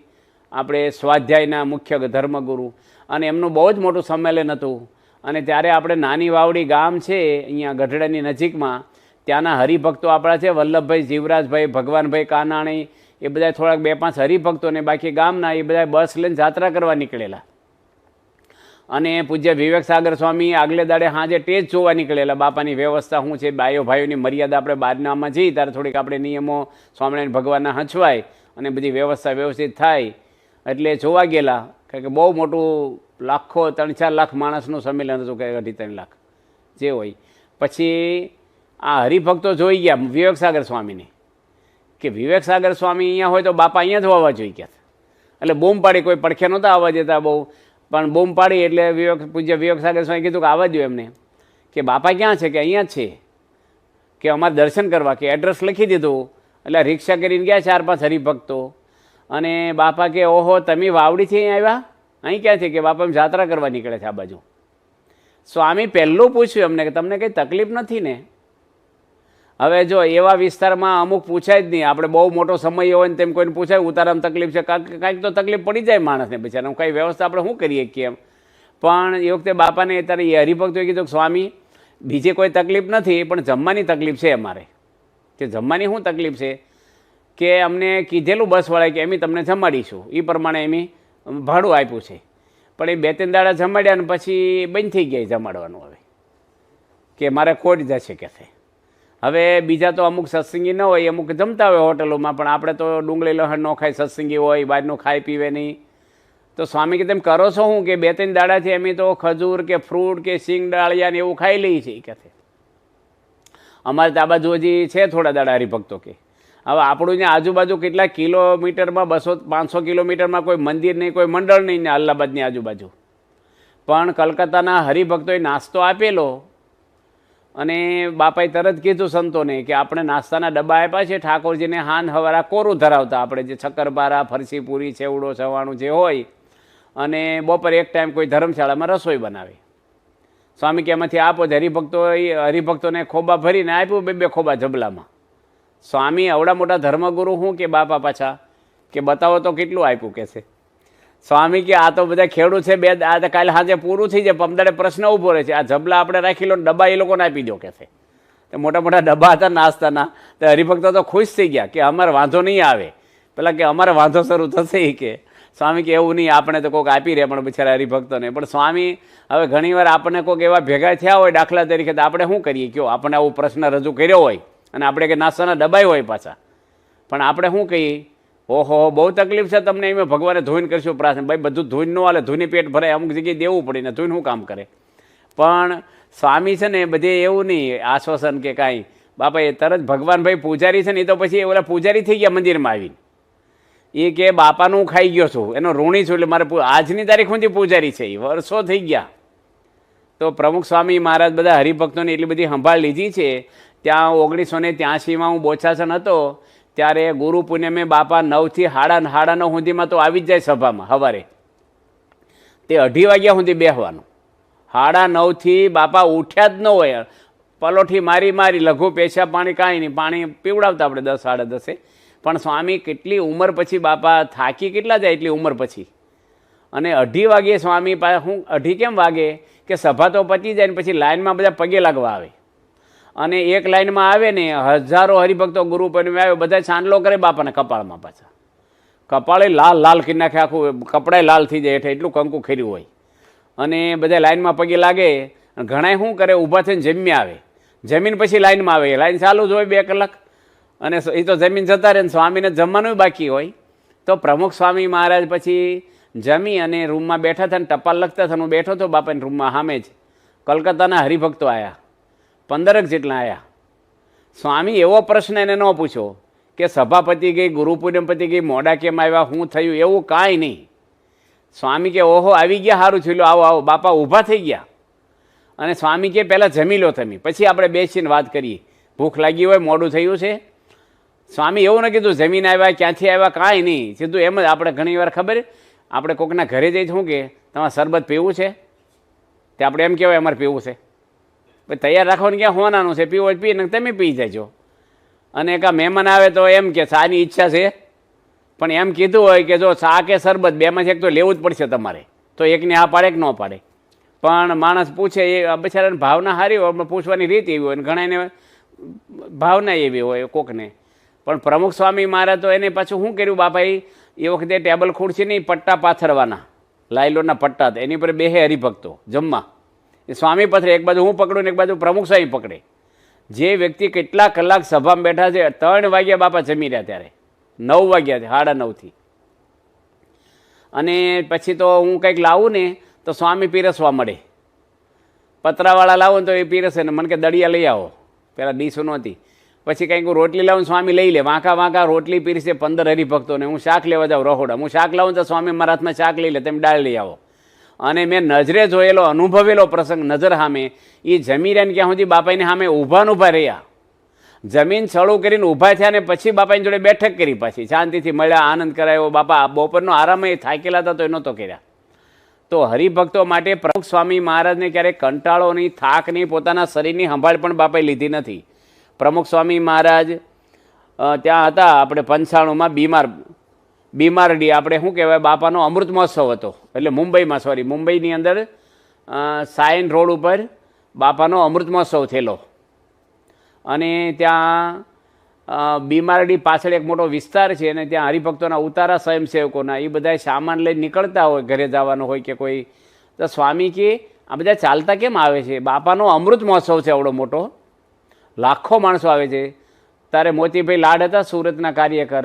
A: આપણે સ્વાધ્યાયના મુખ્ય ધર્મગુરુ, અને એમનું બહુ જ મોટું સંમેલન હતું. અને ત્યારે આપણે નાની વાવડી ગામ છે અહીંયા ગઢડાની નજીકમાં, ત્યાંના હરિભક્તો આપણા છે વલ્લભભાઈ, જીવરાજભાઈ, ભગવાનભાઈ કાનાણી, એ બધા થોડાક 2-5 હરિભક્તોને બાકી ગામના એ બધા બસ લઈને જાત્રા કરવા નીકળેલા. અને પૂજ્ય વિવેક સાગર સ્વામી આગલે દાડે સાંજે ટેજ જોવા નીકળેલા, બાપાની વ્યવસ્થા શું છે, બાયો ભાઈઓની મર્યાદા આપણે બહારનામાં જઈએ ત્યારે થોડીક આપણે નિયમો સ્વામિનારાયણ ભગવાનના હંચવાય અને બધી વ્યવસ્થા વ્યવસ્થિત થાય એટલે જોવા ગયેલા. કારણ કે બહુ મોટું લાખો 3-4 લાખ માણસનું સંમેલન હતું, કે 2.5-3 લાખ જે હોય. પછી આ હરિભક્તો જોઈ ગયા વિવેક સાગર સ્વામીને કે વિવેક સાગર સ્વામી અહીંયા હોય તો બાપા અહીંયા જ આવવા જોઈએ ગયા. એટલે બૂમ પાડી, કોઈ પડખે નહોતા આવવા જતા બહુ, પણ બૂમ પાડી એટલે પૂજ્ય વિવેક સાગર સ્વામી કીધું કે આવવા દો એમને. કે બાપા ક્યાં છે? કે અહીંયા જ છે, કે અમારે દર્શન કરવા. કે એડ્રેસ લખી દીધું. એટલે રિક્ષા કરીને ગયા 4-5 હરિભક્તો. અને બાપા કે ઓહો તમે વાવડીથી અહીં આવ્યા, અહીં ક્યાં છે? કે બાપા એમ જાત્રા કરવા નીકળે છે આ બાજુ. સ્વામી પહેલું પૂછ્યું એમને કે તમને કંઈ તકલીફ નથી ને? હવે જો એવા વિસ્તારમાં અમુક પૂછાય જ નહીં, આપણે બહુ મોટો સમય હોય ને તેમ કોઈને પૂછાય ઉતારામાં તકલીફ છે, કાંઈક તો તકલીફ પડી જાય માણસને બિચારાને, કંઈ વ્યવસ્થા આપણે શું કરીએ કેમ. પણ એ વખતે બાપાને અત્યારે એ હરિભક્તોએ કીધું કે સ્વામી બીજી કોઈ તકલીફ નથી, પણ જમવાની તકલીફ છે અમારે. કે જમવાની શું તકલીફ છે? કે અમને કીધેલું બસવાળાએ કે એમ તમને જમાડીશું, એ પ્રમાણે એમ ભાડું આપ્યું છે, પણ એ 2-3 દાડા જમાડ્યા ને પછી બંધ થઈ ગયા જમાડવાનું. હવે કે મારે ખોટ જશે કે છે. હવે બીજા તો અમુક સત્સંગી ન હોય, અમુક જમતા હોય હોટલોમાં, પણ આપણે તો ડુંગળી લહણ ન ખાય, સત્સંગી હોય, બહારનું ખાઈ પીવે નહીં. તો સ્વામી કે તેમ કરો છો શું કે 2-3 દાડાથી અમે તો ખજૂર કે ફ્રૂટ કે સિંગ ડાળિયા ને એવું ખાઈ લઈએ છીએ કે અમારે તો આ બાજુ હજી છે થોડા દાડા હરિભક્તો કે. હવે આપણું ત્યાં આજુબાજુ કેટલા કિલોમીટરમાં 200-500 કિલોમીટરમાં કોઈ મંદિર નહીં, કોઈ મંડળ નહીં ને અલ્હાબાદની આજુબાજુ. પણ કલકત્તાના હરિભક્તોએ નાસ્તો આપેલો અને બાપાએ તરત કીધું સંતોને કે આપણે નાસ્તાના ડબ્બા આપ્યા છે, ઠાકોરજીને હાન હવારા કોરું ધરાવતા, આપણે જે શક્કરપારા, ફરસી પૂરી, છેવડો, સવાણું જે હોય, અને બપોરે એક ટાઈમ કોઈ ધર્મશાળામાં રસોઈ બનાવે. સ્વામી કે એમાંથી આપો જ. હરિભક્તોને ખોબા ભરીને આપ્યું, 2-2 ખોબા જબલામાં. સ્વામી અવડા મોટા ધર્મગુરુ શું કે બાપા પાછા કે બતાવો તો કેટલું આપ્યું કે છે. સ્વામી કે આ તો બધા ખેડૂત છે, આ કાલે સાંજે પૂરું થઈ જાય, પમદાડે પ્રશ્ન ઊભો રહે છે, આ જબલા આપણે રાખી લો, ડબ્બા એ લોકોને આપી દો કે છે. તો મોટા મોટા ડબ્બા હતા નાસ્તાના. તો હરિભક્તો તો ખુશ થઈ ગયા કે અમારે વાંધો નહીં આવે. પેલા કે અમારે વાંધો શરૂ થશે કે સ્વામી કે એવું નહીં, આપણે તો કોઈક આપી રહે પણ બિચારા હરિભક્તોને. પણ સ્વામી હવે ઘણીવાર આપણને કોઈક એવા ભેગા થયા હોય દાખલા તરીકે, તો આપણે શું કરીએ કયો, આપણને આવું પ્રશ્ન રજૂ કર્યો હોય અને આપણે કે નાસ્તાના ડબ્બાઈ હોય પાછા, પણ આપણે શું કહીએ, ઓહો બહુ તકલીફ છે તમને, એમ ભગવાને ધોઈને કરશું પ્રાર્થના. ભાઈ બધું ધોઈને ન હાલે, ધોઈને પેટ ભરાય, અમુક જગ્યાએ દેવું પડે ને ધોઈને શું કામ કરે. પણ સ્વામી છે ને બધે એવું નહીં આશ્વાસન કે કાંઈ. બાપા એ તરત ભગવાન ભાઈ પૂજારી છે ને, એ તો પછી ઓલા પૂજારી થઈ ગયા મંદિરમાં આવીને. એ કે બાપાનું ખાઈ ગયો છું, એનો ઋણી છું, એટલે મારે આજની તારીખ સુધી પૂજારી છે, એ વર્ષો થઈ ગયા. તો પ્રમુખ સ્વામી મહારાજ બધા હરિભક્તોને એટલી બધી સંભાળ લીધી છે. ત્યાં 1983માં હું બોચાસણ હતો ત્યારે ગુરુ પૂનમે બાપા 9થી 9:30 સુધીમાં તો આવી જ જાય સભામાં. સવારે તે 2:30 વાગ્યા સુધી બેસવાનું. 9:30થી બાપા ઉઠ્યા જ ન હોય, પલોઠી મારી લઘુ પેશાબ પાણી કાંઈ નહીં, પાણી પીવડાવતા આપણે 10-10:30. પણ સ્વામી કેટલી ઉંમર પછી બાપા થાકી કેટલા જાય એટલી ઉંમર પછી. અને 2:30 વાગે સ્વામી પાસે હું 2:30 કેમ વાગે કે સભા તો પતી જાય ને પછી લાઈનમાં બધા પગે લાગવા આવે. અને એક લાઈનમાં આવે ને હજારો હરિભક્તો ગુરુ પૂનમે આવે, બધા ચાંદલો કરે બાપાને કપાળમાં. પાછા કપાળે લાલ કરી નાખે, આખું કપડાય લાલ થઈ જાય, એટલે એટલું કંકુ ખેર્યું હોય. અને બધા લાઈનમાં પગે લાગે. ઘણા શું કરે, ઊભા થઈને જમી આવે, જમીન પછી લાઈનમાં આવે, લાઈન ચાલુ જ હોય 2 કલાક, અને એ તો જમીન જતા રહે ને સ્વામીને જમવાનું બાકી હોય. તો પ્રમુખ સ્વામી મહારાજ પછી જમી અને રૂમમાં બેઠા હતા ને ટપાલ લખતા હતા. હું બેઠો હતો બાપાની રૂમમાં સામે જ. કલકત્તાના હરિભક્તો આવ્યા, 15 જેટલા આવ્યા. સ્વામી એવો પ્રશ્ન એને ન પૂછો કે સભા પતી ગઈ, ગુરુ પૂનમ પતી ગઈ, મોડા કેમ આવ્યા, શું થયું, એવું કાંઈ નહીં. સ્વામી કે ઓહો આવી ગયા, સારું થયું, આવો આવો. બાપા ઊભા થઈ ગયા અને સ્વામી કે પહેલાં જમી લો તમે, પછી આપણે બેસીને વાત કરીએ, ભૂખ લાગી હોય, મોડું થયું છે. સ્વામી એવું ન કીધું જમીન આવ્યા, ક્યાંથી આવ્યા, કાંઈ નહીં. સીધું એમ જ. આપણે ઘણી વાર ખબર, આપણે કોઈકના ઘરે જઈ શું કે તમારે શરબત પીવું છે, તે આપણે એમ કહેવાય અમારે પીવું છે. તૈયાર રાખવાનું ક્યાં હોનાનું છે, પીવો પી ને તમે પી જાજો. અને એક મહેમાન આવે તો એમ કે ચાની ઈચ્છા છે, પણ એમ કીધું હોય કે જો ચા કે શરબત બેમાંથી એક તો લેવું જ પડશે તમારે, તો એકને હા પાડે કે ન પાડે. પણ માણસ પૂછે, એ બિચારાને ભાવના સારી હોય, પૂછવાની રીત એવી હોય, ને ઘણાને ભાવના એવી હોય કોકને. પણ પ્રમુખ સ્વામી મહારાજ તો એને પાછું શું કર્યું બાપાએ, એ વખતે ટેબલ ખુરશી નહીં, પટ્ટા પાથરવાના, લાયલોના પટ્ટા, એની પર બેહે હરિભક્તો જમવા. એ સ્વામી પથરે, એક બાજુ હું પકડું ને એક બાજુ પ્રમુખ સ્વામી પકડે. જે વ્યક્તિ કેટલા કલાક સભામાં બેઠા છે, 3 વાગ્યા બાપા જમી રહ્યા, ત્યારે 9 વાગ્યા, 9:30. અને પછી તો હું કંઈક લાવું ને તો સ્વામી પીરસવા મળે. પતરાવાળા લાવું ને તો એ પીરસે ને મને કે દળિયા લઈ આવો, પહેલાં ડીશું નહોતી. પછી કંઈક હું રોટલી લાવું, સ્વામી લઈ લે, વાંકા રોટલી પીરસે 15 હરિભક્તોને. હું શાક લેવા જાઉં રહોડા, હું શાક લાવું તો સ્વામી મારા હાથમાં શાક લઈ લે, તમે દાળ લઈ આવો. અને મેં નજરે જોયેલો, અનુભવેલો પ્રસંગ નજર સામે, એ જમી રહ્યા ને ક્યાં સુધી બાપાની સામે ઊભા રહ્યા. જમીન ચડું કરીને ઊભા થયા ને પછી બાપાની જોડે બેઠક કરી, પાછી શાંતિથી મળ્યા, આનંદ કરાયો. બાપા બપોરનો આરામ એ થાકેલા હતા તો એ નહોતો કર્યા. તો હરિભક્તો માટે પ્રમુખ સ્વામી મહારાજને ક્યારેક કંટાળો નહીં, થાક નહીં, પોતાના શરીરની સંભાળ પણ બાપાએ લીધી નથી. પ્રમુખ સ્વામી મહારાજ ત્યાં હતા આપણે 95માં બીમારડી, આપણે શું કહેવાય, બાપાનો અમૃત મહોત્સવ હતો. એટલે મુંબઈની અંદર સાયન રોડ ઉપર બાપાનો અમૃત મહોત્સવ થયેલો. અને ત્યાં બીમારડી પાછળ એક મોટો વિસ્તાર છે, અને ત્યાં હરિભક્તોના ઉતારા સ્વયંસેવકોના એ બધા સામાન લઈને નીકળતા હોય, ઘરે જવાનું હોય કે કોઈ. તો સ્વામી કે આ બધા ચાલતા કેમ આવે છે, બાપાનો અમૃત મહોત્સવ છે આવડો મોટો, લાખો માણસો આવે છે. તારે મોતીભાઈ લાડ હતા સુરતના કાર્યકર,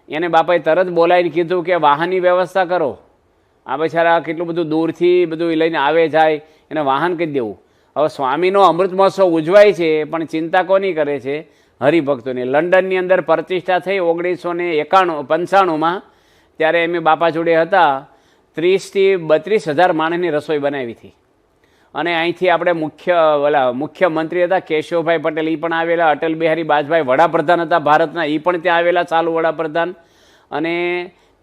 A: એને બાપાએ તરત બોલાવીને કીધું કે વાહનની વ્યવસ્થા કરો. આ બિચારા કેટલું બધું દૂરથી બધું લઈને આવે જાય, એને વાહન કરી દેવું. હવે સ્વામીનો અમૃત મહોત્સવ ઉજવાય છે, પણ ચિંતા કોની કરે છે? હરિભક્તોની. લંડનની અંદર પ્રતિષ્ઠા થઈ 1995માં, ત્યારે એમ બાપા જોડે હતા. 30થી 32,000 માણસની રસોઈ બનાવી હતી. અને અહીંથી આપણે મુખ્યમંત્રી હતા કેશવભાઈ પટેલ, એ પણ આવેલા. અટલ બિહારી વાજપેયી વડાપ્રધાન હતા ભારતના, એ પણ ત્યાં આવેલા, ચાલુ વડાપ્રધાન. અને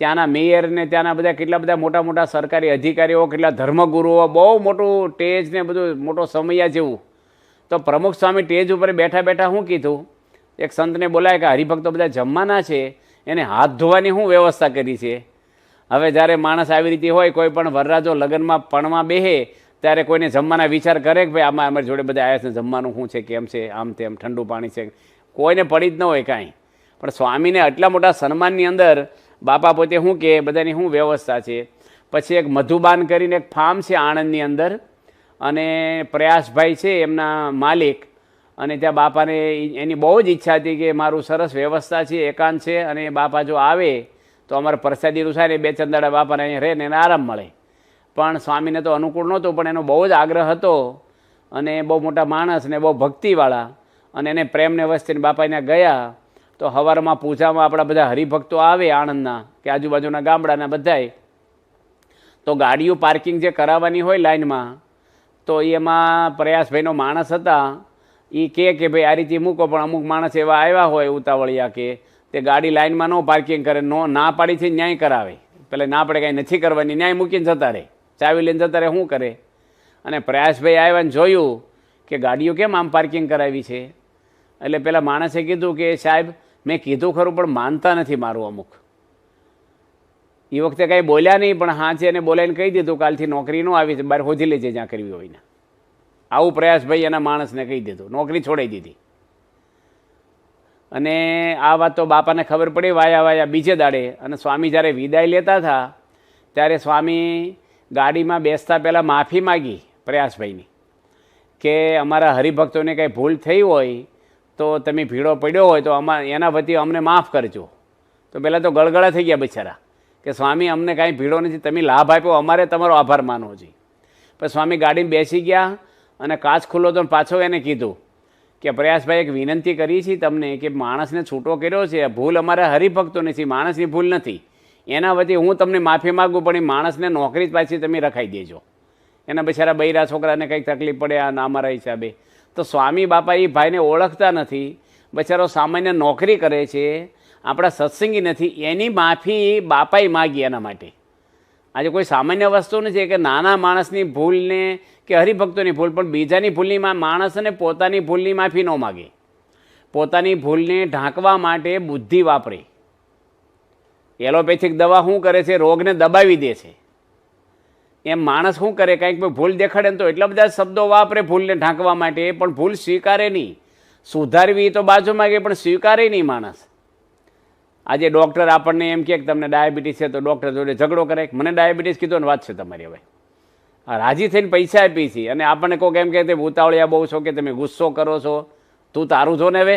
A: ત્યાંના મેયર ને ત્યાંના બધા કેટલા બધા મોટા મોટા સરકારી અધિકારીઓ, કેટલા ધર્મગુરુઓ, બહુ મોટું સ્ટેજ ને બધું મોટો સમયા જેવું. તો પ્રમુખ સ્વામી સ્ટેજ ઉપર બેઠા બેઠા શું કીધું? એક સંતને બોલાય કે હરિભક્તો બધા જમવાના છે, એને હાથ ધોવાની શું વ્યવસ્થા કરી છે? હવે જ્યારે માણસ આવી રીતે હોય, કોઈ પણ વરરાજો લગ્નમાં પણમાં બેહે, ત્યારે કોઈને જમવાના વિચાર કરે કે ભાઈ આમાં અમારી જોડે બધા આવ્યા છે, જમવાનું શું છે, કેમ છે, આમ તેમ, ઠંડુ પાણી છે, કોઈને પડી જ ન હોય કાંઈ. પણ સ્વામીને આટલા મોટા સન્માનની અંદર બાપા પોતે શું કે બધાની શું વ્યવસ્થા છે. પછી એક મધુબાન કરીને એક ફાર્મ છે આણંદની અંદર, અને પ્રયાસભાઈ છે એમના માલિક, અને ત્યાં બાપાને એની બહુ જ ઈચ્છા હતી કે મારું સરસ વ્યવસ્થા છે, એકાંત છે, અને બાપા જો આવે તો અમારે પ્રસાદીનું થાય ને 2 ચંદાડા બાપાને અહીંયા રહે ને એને આરામ મળે. પણ સ્વામીને તો અનુકૂળ નહોતું, પણ એનો બહુ જ આગ્રહ હતો, અને બહુ મોટા માણસ ને બહુ ભક્તિવાળા, અને એને પ્રેમને વસ્તીને બાપા ત્યાં ગયા. તો સવારમાં પૂજામાં આપણા બધા હરિભક્તો આવે આણંદના કે આજુબાજુના ગામડાના બધાય, તો ગાડીઓ પાર્કિંગ જે કરાવવાની હોય લાઇનમાં, તો એમાં પ્રયાસભાઈનો માણસ હતા, એ કે ભાઈ આ રીતે મૂકો. પણ અમુક માણસ એવા આવ્યા હોય ઉતાવળિયા કે તે ગાડી લાઇનમાં ન પાર્કિંગ કરે, ના પાડી છે ન્યાય કરાવે. પેલા ના પડે કાંઈ નથી કરવાની, ન્યાય મૂકીને જતા રહે, ચાવી લઈને જતા રહે, શું કરે? અને પ્રયાસભાઈ આવ્યા ને જોયું કે ગાડીઓ કેમ આમ પાર્કિંગ કરાવી છે. એટલે પેલા માણસે કીધું કે સાહેબ મેં કીધું ખરું, પણ માનતા નથી મારું અમુક. એ વખતે કાંઈ બોલ્યા નહીં, પણ હા છે એને બોલાવીને કહી દીધું કાલથી નોકરી ન આવી છે, બહાર હોજી લેજે જ્યાં કરવી હોય ને. આવું પ્રયાસભાઈ એના માણસને કહી દીધું, નોકરી છોડાઈ દીધી. અને આ વાત તો બાપાને ખબર પડી વાયા બીજે દાડે. અને સ્વામી જ્યારે વિદાય લેતા હતા, ત્યારે સ્વામી ગાડીમાં બેસતા પહેલાં માફી માગી પ્રયાસભાઈની કે અમારા હરિભક્તોને કંઈ ભૂલ થઈ હોય તો તમે ભીડો પડ્યો હોય તો એના વતી અમને માફ કરજો. તો પહેલાં તો ગળગળા થઈ ગયા બિચારા કે સ્વામી અમને કાંઈ ભીડો નથી, તમે લાભ આપ્યો, અમારે તમારો આભાર માનવો જોઈએ. પછી સ્વામી ગાડીમાં બેસી ગયા, અને કાચ ખુલ્લો તો પાછો એને કીધું કે પ્રયાસભાઈ એક વિનંતી કરી છે તમને કે માણસને છૂટો કર્યો છે, ભૂલ અમારા હરિભક્તોની છે, માણસની ભૂલ નથી. એના વતી હું તમને માફી માગું, પણ એ માણસને નોકરી પાછી તમે રખાઈ દેજો. એના બિચારા બૈરા છોકરાને કંઈક તકલીફ પડે આ ના મારા હિસાબે. તો સ્વામી બાપા એ ભાઈને ઓળખતા નથી, બિચારો સામાન્ય નોકરી કરે છે, આપણા સત્સંગી નથી, એની માફી બાપાએ માગી એના માટે. આજે કોઈ સામાન્ય વસ્તુ નથી કે નાના માણસની ભૂલને કે હરિભક્તોની ભૂલ, પણ બીજાની ભૂલની માણસને પોતાની ભૂલની માફી ન માગે. પોતાની ભૂલને ઢાંકવા માટે બુદ્ધિ વાપરે. એલોપેથિક દવા શું કરે છે? રોગને દબાવી દે છે. એમ માણસ શું કરે? કંઈક ભૂલ દેખાડે ને તો એટલા બધા શબ્દો વાપરે ભૂલને ઢાંકવા માટે, પણ ભૂલ સ્વીકારે નહીં. સુધારવી તો બાજુમાં ગઈ, પણ સ્વીકારે નહીં માણસ. આજે ડૉક્ટર આપણને એમ કહે કે તમને ડાયાબિટીસ છે, તો ડૉક્ટર જોડે ઝઘડો કરે, મને ડાયાબિટીસ કીધો ને વાત છે તમારી. હવે રાજી થઈને પૈસા આપી છે, અને આપણને કોઈક એમ કહે ઉતાવળિયા બહુ છો કે તમે ગુસ્સો કરો છો, તું તારું છો ને, હવે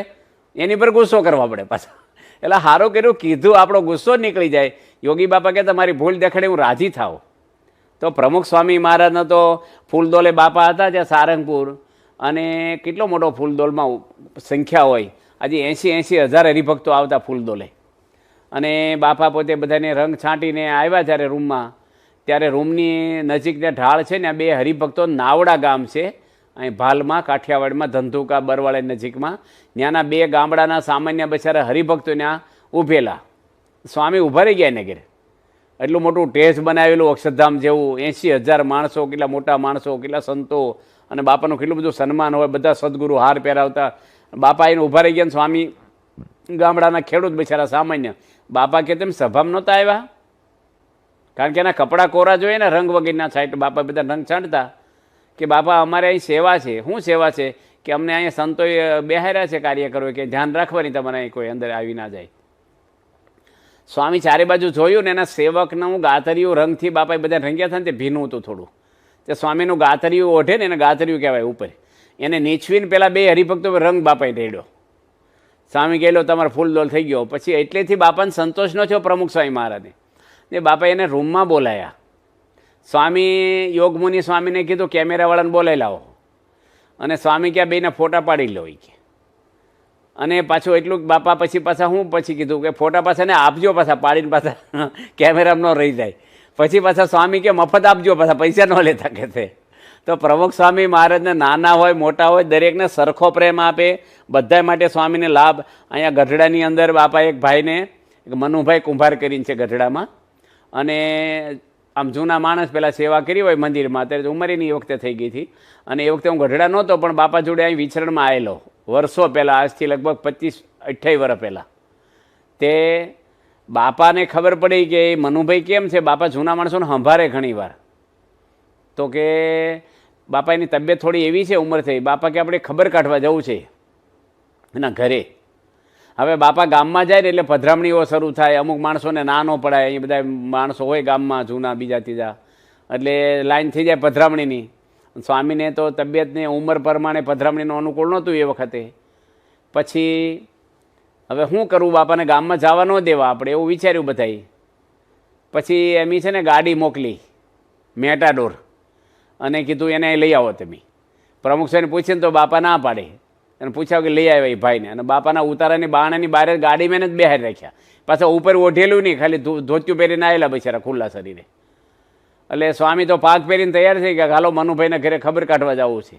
A: એની પર ગુસ્સો કરવા પડે પાછા. એટલે સારું કર્યું કીધું, આપણો ગુસ્સો નીકળી જાય. યોગી બાપા કે તમારી ભૂલ દેખાડે હું રાજી થાવ. તો પ્રમુખ સ્વામી મહારાજના તો ફૂલદોલે બાપા હતા ત્યાં સારંગપુર, અને કેટલો મોટો ફૂલદોલમાં સંખ્યા હોય. આજે 80,000 હરિભક્તો આવતા ફૂલદોલે. અને બાપા પોતે બધાને રંગ છાંટીને આવ્યા જ્યારે રૂમમાં, ત્યારે રૂમની નજીક ત્યાં ઢાળ છે ને, 2 હરિભક્તો નાવડા ગામ છે અહીં ભાલમાં, કાઠિયાવાડમાં, ધંધુકા બરવાળે નજીકમાં, ત્યાંના 2 ગામડાના સામાન્ય બિચારા હરિભક્તો ત્યાં ઊભેલા. સ્વામી ઊભા રહી ગયા એને ઘેર. એટલું મોટું ટેજ બનાવેલું અક્ષરધામ જેવું, 80,000 માણસો, કેટલા મોટા માણસો, કેટલા સંતો, અને બાપાનું કેટલું બધું સન્માન હોય, બધા સદગુરુ હાર પહેરાવતા. બાપા એને ઊભા રહી ગયા. સ્વામી ગામડાના ખેડૂત બિચારા સામાન્ય. બાપા કે તેમ સભામાં નહોતા આવ્યા, કારણ કે એના કપડાં કોરા જોઈએ ને, રંગ વગેરેના સાઈડ. બાપા બધા રંગ છાંટતા કે બાપા અમારે અહીં સેવા છે. શું સેવા છે? કે અમને અહીંયા સંતોએ બેહાર્યા છે કાર્યકરો, કે ધ્યાન રાખવાની તમારે અહીં કોઈ અંદર આવી ના જાય. સ્વામી ચારે બાજુ જોયું ને, એના સેવકનું ગાતરિયું રંગથી બાપાએ બધા રંગ્યા હતા ને, તે ભીનું હતું થોડું. તે સ્વામીનું ગાતરિયું ઓઢે ને, એને ગાતરિયું કહેવાય ઉપર, એને નીચવીને પેલા બે હરિભક્તો રંગ બાપાએ રેડ્યો. સ્વામી કહેલો તમારો ફૂલદોલ થઈ ગયો. પછી એટલેથી બાપાને સંતોષ ન થયો પ્રમુખ સ્વામી મહારાજને. એ બાપાએ એને રૂમમાં બોલાયા. સ્વામી યોગમુનિ સ્વામીને કીધું કેમેરાવાળાને બોલાવી લાવો, અને સ્વામી ક્યાં બેના ફોટા પાડી લો કે. અને પાછું એટલું બાપા પાછા હું કીધું કે ફોટા પાછા ને આપજો, પાછા પાડીને પાછા કેમેરામાં ન રહી જાય. પછી પાછા સ્વામી કે મફત આપજો, પાછા પૈસા ન લેતા કે તે. તો પ્રમુખ સ્વામી મહારાજને નાના હોય મોટા હોય દરેકને સરખો પ્રેમ આપે, બધા માટે સ્વામીને લાભ. અહીંયા ગઢડાની અંદર બાપા એક ભાઈને, એક મનુભાઈ કુંભાર કરીને છે ગઢડામાં, અને આમ જૂના માણસ પહેલાં સેવા કરી હોય મંદિરમાં, અત્યારે ઉંમરેની એ વખતે થઈ ગઈ હતી. અને એ વખતે હું ગઢડા નહોતો, પણ બાપા જોડે અહીં વિચરણમાં આવેલો વર્ષો પહેલાં, આજથી લગભગ 25-28 વર્ષ પહેલાં. તે બાપાને ખબર પડી કે એ મનુભાઈ કેમ છે, બાપા જૂના માણસોને સંભાળે ઘણીવાર. તો કે બાપા એની તબિયત થોડી એવી છે, ઉંમર થઈ, બાપા કે આપણે ખબર કાઢવા જવું છે એના ઘરે. હવે બાપા ગામમાં જાય ને એટલે પધરામણીઓ શરૂ થાય, અમુક માણસોને ના ન પડાય, અહીં બધા માણસો હોય ગામમાં જૂના બીજા ત્રીજા, એટલે લાઈન થઈ જાય પધરામણીની. સ્વામીને તો તબિયતને ઉંમર પ્રમાણે પધરામણીનું અનુકૂળ નહોતું એ વખતે. પછી હવે શું કરવું, બાપાને ગામમાં જવા ન દેવા આપણે, એવું વિચાર્યું બધાએ. પછી એમી છે ને ગાડી મોકલી મેટાડોર, અને કીધું એને લઈ આવો તમે. પ્રમુખ સાહેબને પૂછીને તો બાપા ના પાડે, અને પૂછ્યા કે લઈ આવ્યા એ ભાઈને. અને બાપાના ઉતારાની બાણાની બહાર ગાડીમાં જ બેહાર રાખ્યા, પાછા ઉપર ઓઢેલું નહીં, ખાલી ધોતિયું પહેરીને આવેલા બિચારા ખુલ્લા શરીરે. એટલે સ્વામી તો પાક પહેરીને તૈયાર થઈ ગયા, હાલો મનુભાઈને ઘરે ખબર કાઢવા જવું છે.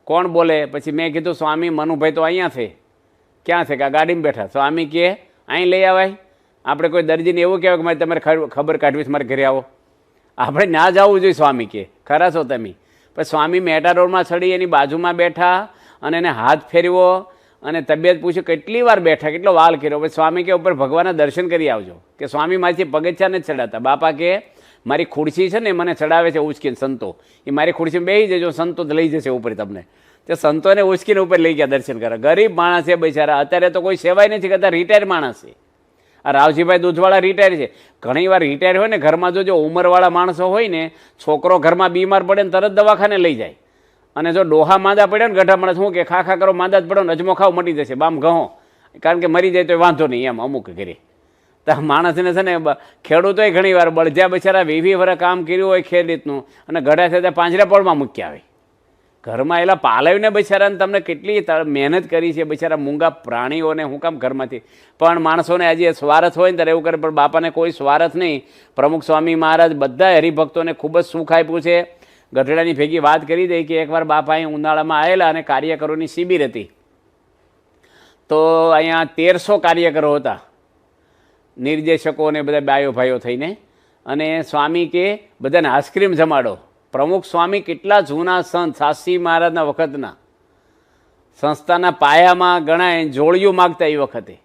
A: કોણ બોલે? પછી મેં કીધું સ્વામી મનુભાઈ તો અહીંયા છે. ક્યાં છે? કે ગાડીમાં બેઠા. સ્વામી કહે અહીં લઈ આવાય, આપણે કોઈ દરજીને એવું કહેવાય કે મારે તમારે ખબર કાઢવી છે, મારે ઘરે આવો. આપણે ના જવું જોઈએ. સ્વામી કહે ખરા છો તમે? પછી સ્વામી મેટાડોરમાં ચડી એની બાજુમાં બેઠા, અને એને હાથ ફેરવો, અને તબિયત પૂછ્યું, કેટલી વાર બેઠા, કેટલો વાલ કર્યો. પછી સ્વામી કે ઉપર ભગવાનના દર્શન કરી આવજો. કે સ્વામી મારી પગથિયા નથી ચડાતા. બાપા કે મારી ખુરશી છે ને મને ચડાવે છે ઉચકીને સંતો, એ મારી ખુરશીમાં બેસી જજો, સંતો લઈ જશે ઉપર તમને. તે સંતોને ઉચકીને ઉપર લઈ ગયા દર્શન કરવા. ગરીબ માણસ છે બિચારા, અત્યારે તો કોઈ સેવાય નથી કરતા, રિટાયર માણસ છે. આ રાવજીભાઈ દૂધવાળા રિટાયર છે. ઘણી વાર રિટાયર હોય ને ઘરમાં, જો ઉંમરવાળા માણસો હોય ને, છોકરો ઘરમાં બીમાર પડે ને તરત દવાખાને લઈ જાય. અને જો ડોહા માંદા પડ્યો ને ગઢા માણસ શું કે ખા કરો, માંદા જ પડો ને અજમો ખાવ મટી જશે, બામ ઘઉં, કારણ કે મરી જાય તો વાંધો નહીં એમ અમુક ઘરે. તો માણસને છે ને ખેડૂતોય ઘણી વાર બળજ્યા બિચારા 20 વર્ષ કામ કર્યું હોય ખેડૂતનું, અને ગઢા થતા પાંજરા પોળમાં મૂક્યા આવે. ઘરમાં એલા પાલવીને બિચારાને તમને કેટલી મહેનત કરી છે બિચારા મૂંગા પ્રાણીઓને, હું કામ ઘરમાંથી. પણ માણસોને આજે સ્વાર્થ હોય ને ત્યારે એવું કરે, પણ બાપાને કોઈ સ્વાર્થ નહીં. પ્રમુખ સ્વામી મહારાજ બધા હરિભક્તોને ખૂબ જ સુખ આપ્યું છે. ગઢડાની ભેગી વાત કરી દઈ કે એકવાર બાપા અહીં ઉનાળામાં આવેલા, અને કાર્યકરોની શિબિર હતી. તો અહીંયા 1300 કાર્યકરો હતા, નિર્દેશકો અને બધા બાયો ભાઈઓ થઈને. અને સ્વામી કે બધાને આઈસ્ક્રીમ જમાડો. પ્રમુખ સ્વામી કેટલા જૂના સંત, સાસી મહારાજના વખતના, સંસ્થાના પાયામાં ગણાય, જોડિયું માગતા એ વખતે.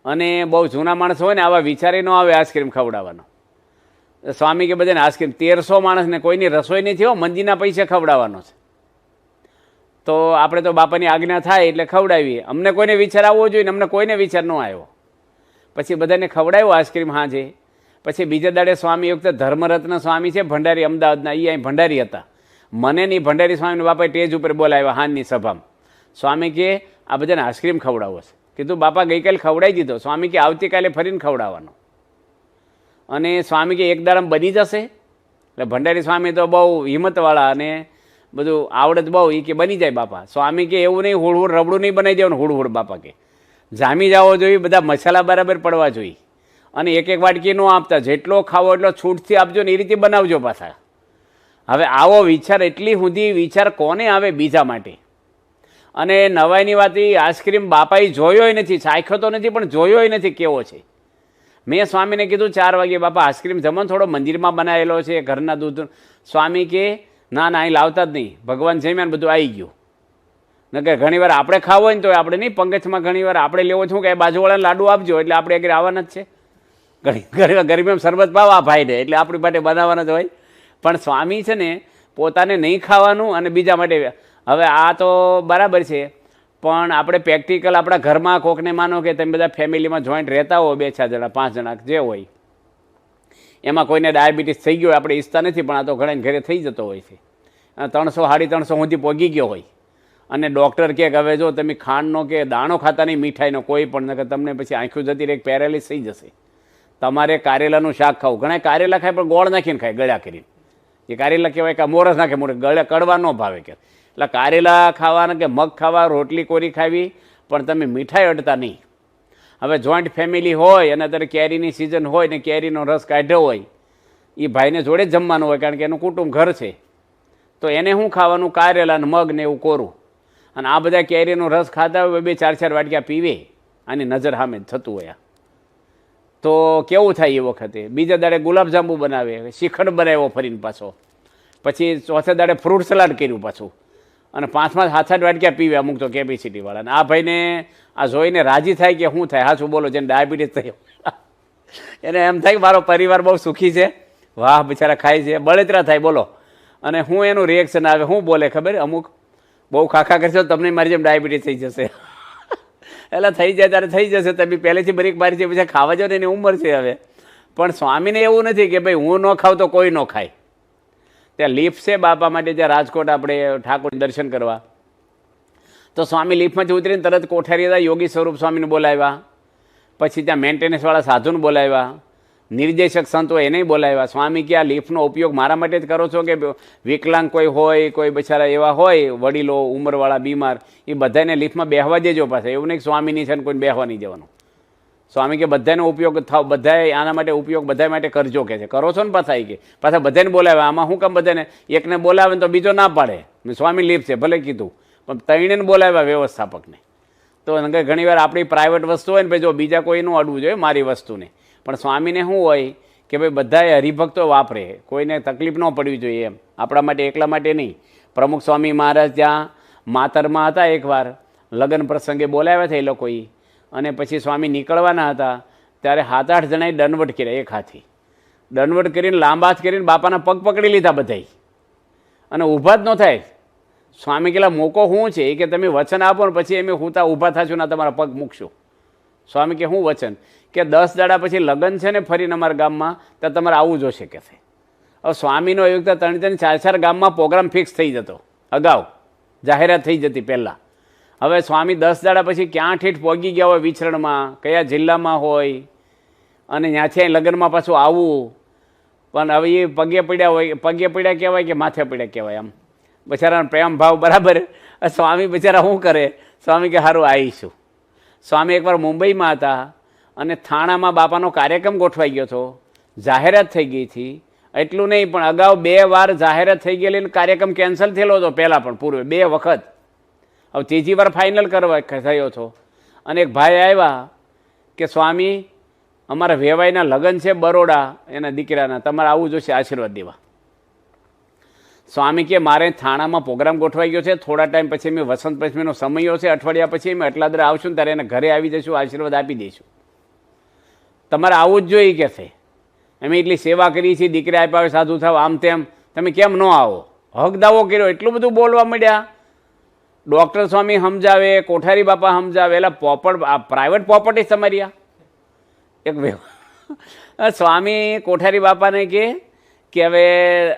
A: અને બહુ જૂના માણસ હોય ને આવા વિચારે ન આવે આઈસ્ક્રીમ ખવડાવવાનો. સ્વામી કે બધાને આઈસ્ક્રીમ, 1300 માણસને કોઈની રસોઈ નથી હો, મંદિરના પૈસે ખવડાવવાનો છે. તો આપણે તો બાપાની આજ્ઞા થાય એટલે ખવડાવીએ. અમને કોઈને વિચાર આવવો જોઈએ ને, અમને કોઈને વિચાર ન આવ્યો. પછી બધાને ખવડાવ્યો આઈસ્ક્રીમ હાજે. પછી બીજા દાડે સ્વામી વખતે ધર્મરત્ન સ્વામી છે ભંડારી અમદાવાદના, એ અહીં ભંડારી હતા. મને નહીં ભંડારી સ્વામીને બાપાએ ટેજ ઉપર બોલાવ્યા હાનની સભામાં. સ્વામી કે આ બધાને આઈસ્ક્રીમ ખવડાવો છે. કીધું બાપા ગઈકાલે ખવડાવી દીધો. સ્વામી કે આવતીકાલે ફરીને ખવડાવવાનો. અને સ્વામી કે એક દાડામાં બની જશે. એટલે ભંડારી સ્વામી તો બહુ હિંમતવાળા અને બધું આવડત બહુ, એ કે બની જાય બાપા. સ્વામી કે એવું નહીં, હુડ રબડું નહીં બનાવી દેવાનું, હુડ બાપા કે જામી જવો જોઈએ, બધા મસાલા બરાબર પડવા જોઈએ. અને એક એક વાટકી ન આપતા, જેટલો ખાવો એટલો છૂટથી આપજો ને એ રીતે બનાવજો પાછા. હવે આવો વિચાર, એટલી સુધી વિચાર કોને આવે બીજા માટે. અને નવાઈની વાત, એ આઈસ્ક્રીમ બાપાએ જોયોય નથી, ચાખ્યો તો નથી, પણ જોયોય નથી કેવો છે. મેં સ્વામીને કીધું 4 વાગે બાપા આઈસ્ક્રીમ જમો, થોડો મંદિરમાં બનાવેલો છે ઘરના દૂધ. સ્વામી કે ના ના અહીં લાવતા જ નહીં, ભગવાન જમ્યા બધું આવી ગયું. ન કે ઘણી વાર આપણે ખાવો હોય ને તો આપણે નહીં, પંગજમાં ઘણી વાર આપણે લેવો છું કે બાજુવાળાને લાડુ આપજો, એટલે આપણે આગળ આવવાના જ છે. ઘણી ગરમીમાં શરબત પાવા ભાઈને, એટલે આપણી માટે બનાવવાના જ હોય. પણ સ્વામી છે ને પોતાને નહીં ખાવાનું અને બીજા માટે. હવે આ તો બરાબર છે, પણ આપણે પ્રેક્ટિકલ આપણા ઘરમાં કોકને માનો કે તમે બધા ફેમિલીમાં જોઈન્ટ રહેતા હો, 2-4 જણા 5 જણા જે હોય, એમાં કોઈને ડાયાબિટીસ થઈ ગયો, આપણે ઈચ્છતા નથી, પણ આ તો ઘણા ઘરે થઈ જતો હોય છે. 300 350 સુધી પહોંચી ગયો હોય અને ડૉક્ટર કહે કે હવે જો તમે ખાંડનો કે દાણો ખાતા નહીં, મીઠાઈનો કોઈ પણ, નકર તમને પછી આંખો જતી રહે, પેરેલિસ થઈ જશે. તમારે કારેલાનું શાક ખાવું. ઘણા કારેલા ખાય પણ ગોળ નાખીને ખાય, ગળ્યા કરીને. એ કારેલા કહેવાય કે મોરસ નાખે, ગળે કડવા ન ભાવે કે. એટલે કારેલા ખાવાના કે મગ ખાવા, રોટલી કોરી ખાવી, પણ તમે મીઠાઈ અડતા નહીં. હવે જોઈન્ટ ફેમિલી હોય અને અત્યારે કેરીની સિઝન હોય ને કેરીનો રસ કાઢ્યો હોય, એ ભાઈને જોડે જ જમવાનું હોય, કારણ કે એનું કુટુંબ ઘર છે. તો એને શું ખાવાનું? કારેલા ને મગ ને એવું કોરું. અને આ બધા કેરીનો રસ ખાતા હોય, 2-4 વાટક્યા પીવે, આની નજર સામે જ થતું હોય. તો કેવું થાય એ વખતે? બીજા દાડે ગુલાબજાંબુ બનાવે, શ્રીખંડ બનાવ્યો ફરીને પાછો, પછી ચોથા દાડે ફ્રૂટ સલાડ કર્યું પાછું, અને 5-7 વાટક્યા પીવે અમુક તો કેપેસિટીવાળા. અને આ ભાઈને આ જોઈને રાજી થાય કે શું થાય? સાચું બોલો, જેને ડાયાબિટીસ થયો એને એમ થાય કે મારો પરિવાર બહુ સુખી છે, વાહ બિચારા ખાય છે, બળતરા થાય. બોલો. અને હું એનું રિએક્શન આવે, શું બોલે ખબર? અમુક બહુ ખાખા કરશો તમને મારી જેમ ડાયાબિટીસ થઈ જશે. એટલે થઈ જાય ત્યારે થઈ જશે, તમે પહેલેથી બ્રેક મારી છે, પછી ખાવા જાવ ને એની ઉંમર છે હવે. પણ સ્વામીને એવું નથી કે ભાઈ હું ન ખાઉં તો કોઈ ન ખાય. ત્યાં લિફ્ટ છે બાપા માટે, ત્યાં રાજકોટ આપણે ઠાકોર દર્શન કરવા, તો સ્વામી લિફ્ટમાંથી ઉતરીને તરત કોઠારી હતા, યોગી સ્વરૂપ સ્વામીને બોલાવ્યા, પછી ત્યાં મેન્ટેનન્સવાળા સાધુને બોલાવ્યા, નિર્દેશક સંતો એને બોલાવ્યા. સ્વામી કે આ લિફ્ટનો ઉપયોગ મારા માટે જ કરો છો કે વિકલાંગ કોઈ હોય, કોઈ બિચારા એવા હોય વડીલો, ઉંમરવાળા, બીમાર, એ બધાને લિફ્ટમાં બેહવા દેજો પાછા. એવું નહીં સ્વામીની છે ને કોઈને બેહવા નહીં જવાનું. સ્વામી કે બધાનો ઉપયોગ થાવ, બધાએ આના માટે ઉપયોગ બધા માટે કરજો કે છે. કરો છો ને પાછા? કે પાછા બધાને બોલાવે. આમાં શું કામ બધાને? એકને બોલાવે ને તો બીજો ના પાડે, સ્વામી લિફ્ટ છે ભલે કીધું, પણ ત્રણેયને બોલાવ્યા વ્યવસ્થાપકને. તો ઘણી વાર આપણી પ્રાઇવેટ વસ્તુ હોય ને ભાઈ, જો બીજા કોઈનું અડવું જોઈએ મારી વસ્તુને. પણ સ્વામીને શું હોય કે ભાઈ બધાએ હરિભક્તો વાપરે, કોઈને તકલીફ ન પડવી જોઈએ એમ, આપણા માટે એકલા માટે નહીં. પ્રમુખ સ્વામી મહારાજ ત્યાં માતરમાં હતા, એકવાર લગ્ન પ્રસંગે બોલાવ્યા હતા એ લોકોએ, અને પછી સ્વામી નીકળવાના હતા ત્યારે 7-8 જણાએ દંડવટ કર્યા, એક હાથી દંડવટ કરીને લાંબા હાથ કરીને બાપાના પગ પકડી લીધા બધાય, અને ઊભા જ ન થાય. સ્વામી કહેલા મોકો શું છે કે તમે વચન આપો ને પછી અમે હુંતા ઊભા થશું ના તમારા પગ મૂકશું. સ્વામી કે શું વચન? કે 10 દાડા પછી લગ્ન છે ને ફરીને અમારા ગામમાં, ત્યાં તમારે આવવું જોશે કે છે. હવે સ્વામીનો એવી રીતે 3-4 ગામમાં પ્રોગ્રામ ફિક્સ થઈ જતો, અગાઉ જાહેરાત થઈ જતી પહેલાં. હવે સ્વામી 10 દાડા પછી ક્યાં ઠેઠ પહોંચી ગયા હોય વિચરણમાં, કયા જિલ્લામાં હોય, અને ત્યાંથી અહીં લગ્નમાં પાછું આવવું. પણ હવે એ પગે પડ્યા હોય, પગે પડ્યા કહેવાય કે માથે પડ્યા કહેવાય? આમ બિચારાનો પ્રેમ ભાવ બરાબર. સ્વામી બિચારા શું કરે? સ્વામી કે સારું આવીશું. સ્વામી એકવાર મુંબઈમાં હતા અને થાણામાં બાપાનો કાર્યક્રમ ગોઠવાઈ ગયો હતો, જાહેરાત થઈ ગઈ હતી. એટલું નહીં પણ અગાઉ 2 વાર જાહેરાત થઈ ગયેલી, કાર્યક્રમ કેન્સલ થયેલો હતો પહેલાં પણ, પૂર્વે 2 વખત. હવે 3જી વાર ફાઇનલ કરવા થયો હતો. અને એક ભાઈ આવ્યા કે સ્વામી અમારા વેવાઈના લગ્ન છે બરોડા, એના દીકરાના, તમારે આવવું જોશે આશીર્વાદ દેવા. સ્વામી કે મારે થાણામાં પ્રોગ્રામ ગોઠવાઈ ગયો છે, થોડા ટાઈમ પછી મેં વસંત પંચમીનો સમયો છે, અઠવાડિયા પછી અમે એટલા દર આવશું ને ત્યારે એને ઘરે આવી જઈશું, આશીર્વાદ આપી દઈશું. તમારે આવું જ જોઈએ કે છે, અમે એટલી સેવા કરી છે, દીકરી આપ્યા હોય, સાધુ થાવ, આમ તેમ, તમે કેમ ન આવો? હક દાવો કર્યો, એટલું બધું બોલવા માંડ્યા. ડૉક્ટર સ્વામી સમજાવે, કોઠારી બાપા સમજાવે, એટલે પ્રાઇવેટ પ્રોપર્ટી તમારી આ એક સ્વામી કોઠારી બાપાને કે હવે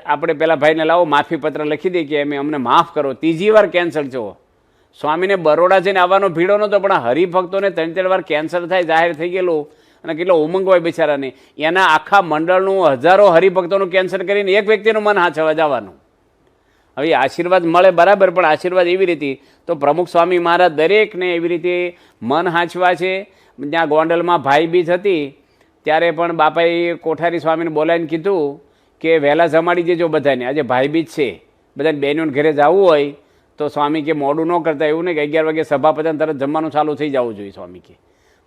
A: આપણે પેલા ભાઈને લાવો, માફી પત્ર લખી દઈએ કે અમને માફ કરો. 3જી વાર કેન્સલ છો. સ્વામીને બરોડા જઈને આવવાનો ભીડો નહોતો, પણ હરિભક્તોને 3-4 વાર કેન્સલ થાય જાહેર થઈ ગયેલું, અને કેટલો ઉમંગ હોય બિચારાને. એના આખા મંડળનું હજારો હરિભક્તોનું કેન્સલ કરીને એક વ્યક્તિનું મન હાચવા જવાનું. હવે આશીર્વાદ મળે બરાબર, પણ આશીર્વાદ એવી રીતે તો પ્રમુખ સ્વામી મહારાજ દરેકને એવી રીતે મન હાંચવા છે. જ્યાં ગોંડલમાં ભાઈ બીજ હતી ત્યારે પણ બાપાએ કોઠારી સ્વામીને બોલાવીને કીધું કે વહેલા જમાડી દેજો બધાને, આજે ભાઈ બીજ છે, બધાને બહેનોને ઘરે જવું હોય તો સ્વામી કે મોડું ન કરતા, એવું નહીં કે 11 વાગે સભા પતાને તરત જમવાનું ચાલુ થઈ જવું જોઈએ સ્વામી કે.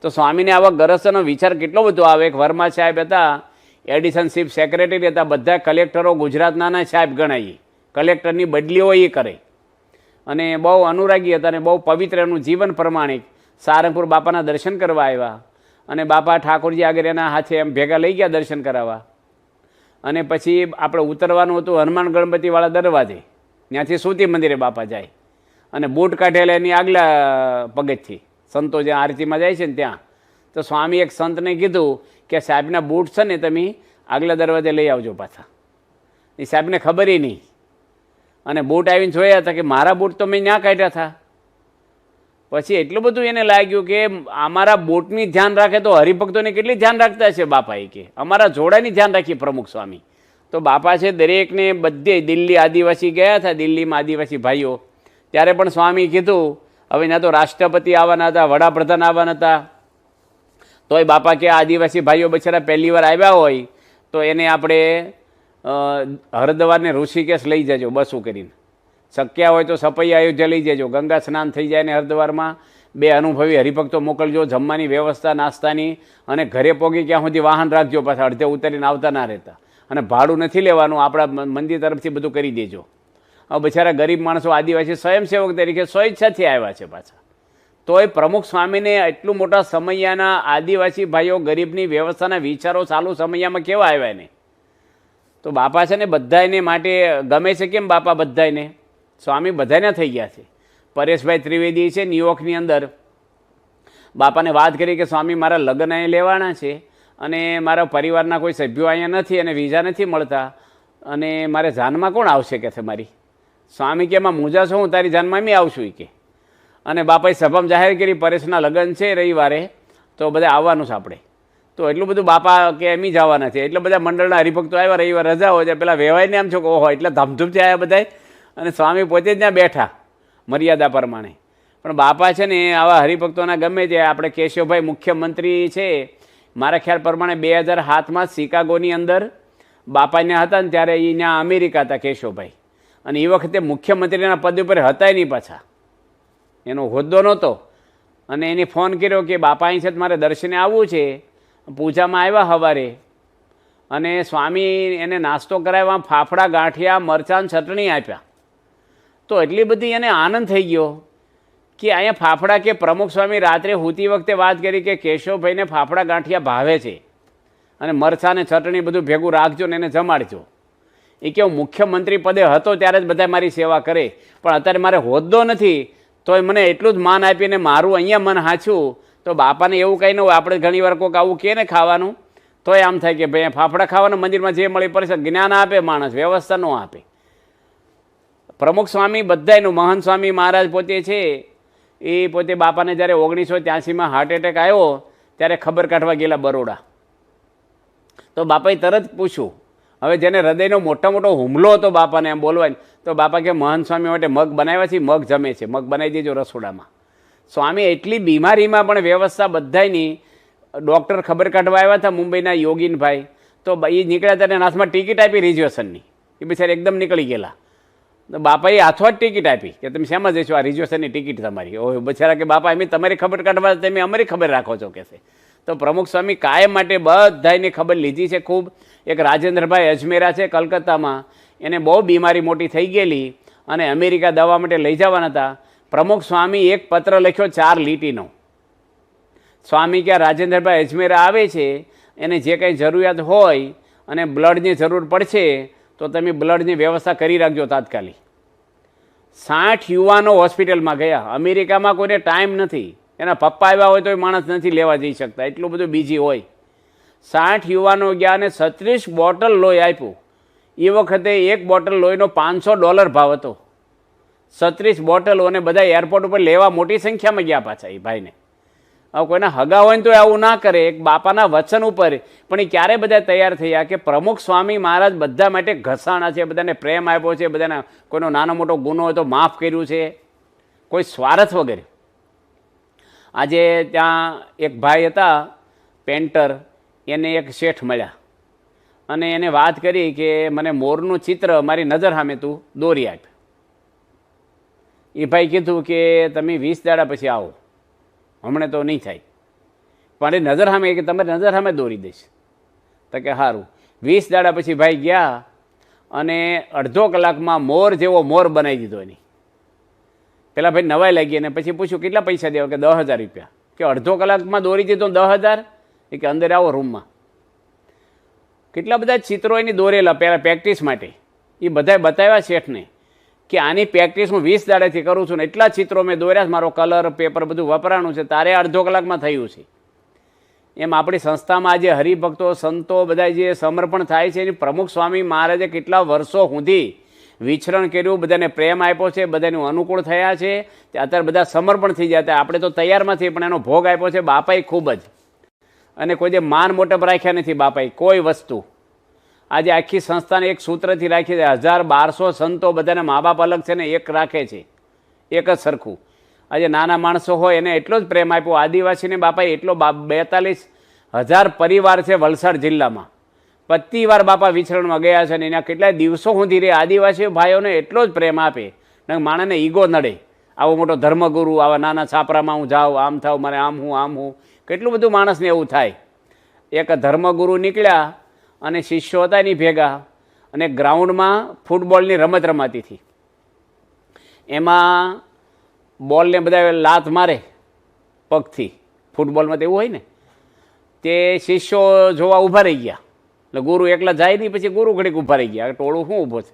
A: તો સ્વામીને આવા ગરજનો વિચાર કેટલો બધો આવે. એક વર્મા સાહેબ હતા, એડિશન ચીફ સેક્રેટરી હતા, બધા કલેક્ટરો ગુજરાતના સાહેબ ગણાય, કલેક્ટરની બદલીઓ એ કરે, અને બહુ અનુરાગી હતા અને બહુ પવિત્ર એનું જીવન પ્રમાણિક. સારંગપુર બાપાના દર્શન કરવા આવ્યા, અને બાપા ઠાકોરજી આગળ એના હાથે એમ ભેગા લઈ ગયા દર્શન કરાવવા. અને પછી આપણે ઉતરવાનું હતું હનુમાન ગણપતિવાળા દરવાજે, ત્યાંથી સુતી મંદિરે બાપા જાય, અને બૂટ કાઢેલા એની આગલા પગથથી, સંતો જ્યાં આરતીમાં જાય છે ને ત્યાં. તો સ્વામી એક સંતને કીધું કે સાહેબના બૂટ છે ને તમે આગલા દરવાજે લઈ આવજો પાછા. એ સાહેબને ખબર નહીં. અને બૂટ આવીને જોયા હતા કે મારા બૂટ તો મેં ના કાઢ્યા હતા. પછી એટલું બધું એને લાગ્યું કે અમારા બૂટની ધ્યાન રાખે તો હરિભક્તોને કેટલી ધ્યાન રાખતા છે બાપાએ, કે અમારા જોડાની ધ્યાન રાખી પ્રમુખ સ્વામી. તો બાપા છે દરેકને બધે દિલ્હી આદિવાસી ગયા હતા, દિલ્હીમાં આદિવાસી ભાઈઓ, ત્યારે પણ સ્વામી કીધું હવે ના તો રાષ્ટ્રપતિ આવવાના હતા, વડાપ્રધાન આવવાના હતા, તોય બાપા કે આદિવાસી ભાઈઓ બિચારા પહેલી વાર આવ્યા હોય તો એને આપણે હરદ્વારને ઋષિકેશ લઈ જજો બસું કરીને, શક્ય હોય તો સપૈયા અયોધ્યા લઈ જજો, ગંગા સ્નાન થઈ જાય ને હરદ્વારમાં 2 અનુભવી હરિભક્તો મોકલજો, જમવાની વ્યવસ્થા નાસ્તાની, અને ઘરે પોગી ક્યાં સુધી વાહન રાખજો, પાછા અડધે ઉતરીને આવતા ના રહેતા, અને ભાડું નથી લેવાનું, આપણા મંદિર તરફથી બધું કરી દેજો. હવે બિચારા ગરીબ માણસો આદિવાસી સ્વયંસેવક તરીકે સ્વેચ્છાથી આવ્યા છે પાછા. તોય પ્રમુખ સ્વામીને એટલું મોટા સમયાના આદિવાસી ભાઈઓ ગરીબની વ્યવસ્થાના વિચારો ચાલુ સમયામાં કેવા આવ્યા ને. તો બાપા છે ને બધાને માટે ગમે છે. કેમ બાપા બધાને? સ્વામી બધાને થઈ ગયા છે. પરેશભાઈ ત્રિવેદી છે ન્યુયોર્કની અંદર, બાપાને વાત કરી કે સ્વામી મારા લગ્ન અહીં લેવાના છે અને મારા પરિવારના કોઈ સભ્યો અહીંયા નથી અને વિઝા નથી મળતા, અને મારે જાનમાં કોણ આવશે કે છે મારી? સ્વામી કે એમાં મૂંઝા છો, હું તારી જાનમાં મેં આવશું કે. અને બાપાએ સભામાં જાહેર કરી પરેશના લગ્ન છે રવિવારે, તો બધા આવવાનું છે આપણે. તો એટલું બધું બાપા કે એમ જ આવવાના છે. એટલે બધા મંડળના હરિભક્તો આવ્યા, રવિવાર રજા હોય છે, પેલા વેવાઈને આમ છો કે ઓહો એટલે ધામધૂમથી આવ્યા બધા, અને સ્વામી પોતે જ ત્યાં બેઠા મર્યાદા પ્રમાણે. પણ બાપા છે ને આવા હરિભક્તોના ગમે છે. આપણે કેશવભાઈ મુખ્યમંત્રી છે, મારા ખ્યાલ પ્રમાણે 2007માં શિકાગોની અંદર બાપાને હતા ને ત્યારે એ ત્યાં અમેરિકા હતા કેશવભાઈ, અને એ વખતે મુખ્યમંત્રીના પદ ઉપર હતા નહીં પાછા, એનો હોદ્દો નહોતો. અને એને ફોન કર્યો કે બાપા અહીં છે મારે દર્શને આવવું છે. પૂજામાં આવ્યા સવારે, અને સ્વામી એને નાસ્તો કરાવ્યા, ફાફડા ગાંઠિયા મરચાં ચટણી આપ્યા. તો એટલી બધી એને આનંદ થઈ ગયો કે અહીંયા ફાફડા, કે પ્રમુખ સ્વામી રાત્રે સૂતી વખતે વાત કરી કે કેશવભાઈને ફાફડા ગાંઠિયા ભાવે છે અને મરચાં ને ચટણી બધું ભેગું રાખજો ને એને જમાડજો. એ કે હું મુખ્યમંત્રી પદે હતો ત્યારે જ બધા મારી સેવા કરે, પણ અત્યારે મારે હોદ્દો નથી તોય મને એટલું જ માન આપીને મારું અહીંયા મન હાચું. તો બાપાને એવું કંઈ ન હોય. આપણે ઘણીવાર કોઈક આવું કહે ને ખાવાનું, તોય આમ થાય કે ભાઈ ફાફડા ખાવાના, મંદિરમાં જે મળી પડશે જ્ઞાન આપે માણસ, વ્યવસ્થા ન આપે. પ્રમુખ સ્વામી બધાયનું, મહંત સ્વામી મહારાજ પોતે છે એ પોતે બાપાને જ્યારે 1983માં હાર્ટ એટેક આવ્યો ત્યારે ખબર કાઢવા ગયેલા બરોડા. તો બાપાએ તરત પૂછ્યું, હવે જેને હૃદયનો મોટો હુમલો હતો બાપાને એમ બોલવાય, તો બાપા કે મહંત સ્વામી માટે મગ બનાવ્યા છે, મગ જમે છે, મગ બનાવી દેજો રસોડામાં. સ્વામી એટલી બીમારીમાં પણ વ્યવસ્થા બધાયની. ડૉક્ટર ખબર કાઢવા આવ્યા હતા મુંબઈના યોગીનભાઈ, તો એ નીકળ્યા ત્યારે હાથમાં ટિકિટ આપી રિઝર્વેશનની, એ બિચારા એકદમ નીકળી ગયેલા. તો બાપાએ હાથમાં જ ટિકિટ આપી કે તમે શેમાં જઈશો, આ રિઝર્વેશનની ટિકિટ તમારી. ઓહ બિચારા કે બાપા એમ તમારી ખબર કાઢવા તમે અમારી ખબર રાખો છો કે છે. તો પ્રમુખ સ્વામી કાયમ માટે બધાની ખબર લીધી છે ખૂબ. એક રાજેન્દ્રભાઈ અજમેરા છે કલકત્તામાં, એને બહુ બીમારી મોટી થઈ ગયેલી અને અમેરિકા દવા માટે લઈ જવાના હતા. પ્રમુખ સ્વામી એક પત્ર લખ્યો 4 લીટીનો. સ્વામી કે રાજેન્દ્રભાઈ અજમેરા આવે છે, એને જે કંઈ જરૂરિયાત હોય અને બ્લડની જરૂર પડશે તો તમે બ્લડની વ્યવસ્થા કરી રાખજો તાત્કાલિક. 60 યુવાનો હોસ્પિટલમાં ગયા. અમેરિકામાં કોઈને ટાઈમ નથી, એના પપ્પા આવ્યા હોય તો માણસ નથી લેવા જઈ શકતા, એટલું બધું બીજી હોય. 60 યુવાનો ગયા અને 36 બોટલ લોહી આપ્યું. એ વખતે એક બોટલ લોહીનો $500 ભાવ હતો. 36 બોટલો, અને બધા એરપોર્ટ ઉપર લેવા મોટી સંખ્યામાં ગયા પાછા એ ભાઈને. હવે કોઈના હગા હોય ને તો આવું ના કરે, એક બાપાના વચન ઉપર. પણ એ ક્યારે બધા તૈયાર થયા કે પ્રમુખ સ્વામી મહારાજ બધા માટે ઘસાણા છે, બધાને પ્રેમ આપ્યો છે, બધાને કોઈનો નાનો મોટો ગુનો હોય તો માફ કર્યું છે, કોઈ સ્વાર્થ વગેરે. આજે ત્યાં એક ભાઈ હતા પેન્ટર, એને એક શેઠ મળ્યા અને એને વાત કરી કે મને મોરનું ચિત્ર મારી નજર સામે તું દોરી આપ. એ ભાઈ કીધું કે તમે 20 દાડા પછી આવો, હમણાં તો નહીં થાય, પણ એ નજર સામે કે તમારી નજર સામે દોરી દઈશ. તો કે સારું. 20 દાડા પછી ભાઈ ગયા અને અડધો કલાકમાં મોર જેવો મોર બનાવી દીધો એની. પેલા ભાઈ નવાઈ લાગી અને પછી પૂછ્યું કેટલા પૈસા દેવા? કે 10,000 રૂપિયા. કે અડધો કલાકમાં દોરી દીધો 10,000? એ કે અંદર આવો રૂમમાં. કેટલા બધા ચિત્રો એની દોરેલા પહેલાં પ્રેક્ટિસ માટે. એ બધાએ બતાવ્યા શેઠને કે આની પ્રેક્ટિસ હું 20 દાડાથી કરું છું ને એટલા ચિત્રો મેં દોર્યા, મારો કલર પેપર બધું વપરાણું છે, તારે અડધો કલાકમાં થયું છે. એમ આપણી સંસ્થામાં જે હરિભક્તો સંતો બધા જે સમર્પણ થાય છે એની પ્રમુખ સ્વામી મહારાજે કેટલા વર્ષો સુધી વિચરણ કર્યું, બધાને પ્રેમ આપ્યો છે, બધાનું અનુકૂળ થયા છે, અત્યારે બધા સમર્પણ થઈ ગયા. આપણે તો તૈયારમાં છીએ, પણ એનો ભોગ આપ્યો છે બાપાએ ખૂબ જ. અને કોઈ જે માન મોટપ રાખ્યા નથી બાપાએ કોઈ વસ્તુ. આજે આખી સંસ્થાને એક સૂત્રથી રાખી છે, 1200 સંતો બધાના મા બાપ અલગ છે ને એક રાખે છે, એક જ સરખું. આજે નાના માણસો હોય એને એટલો જ પ્રેમ આપ્યો. આદિવાસીને બાપાએ એટલો 42,000 પરિવાર છે વલસાડ જિલ્લામાં. 25 વાર બાપા વિચરણમાં ગયા છે ને એના કેટલાય દિવસો સુધી રે. આદિવાસી ભાઈઓને એટલો જ પ્રેમ આપે. માણસને ઈગો નડે. આવો મોટો ધર્મગુરુ, આવા નાના છાપરામાં હું જાઉં, આમ થાવ, મારે આમ હું કેટલું બધું માણસને એવું થાય. એક ધર્મગુરુ નીકળ્યા અને શિષ્યો હતા એની ભેગા, અને ગ્રાઉન્ડમાં ફૂટબોલની રમત રમાતી હતી. એમાં બોલને બધા લાત મારે પગથી, ફૂટબોલમાં તો એવું હોય ને. તે શિષ્યો જોવા ઊભા રહી ગયા. એટલે ગુરુ એકલા જાય નહીં, પછી ગુરુ ઘડીક ઊભા રહી ગયા, ટોળું શું ઊભો છે.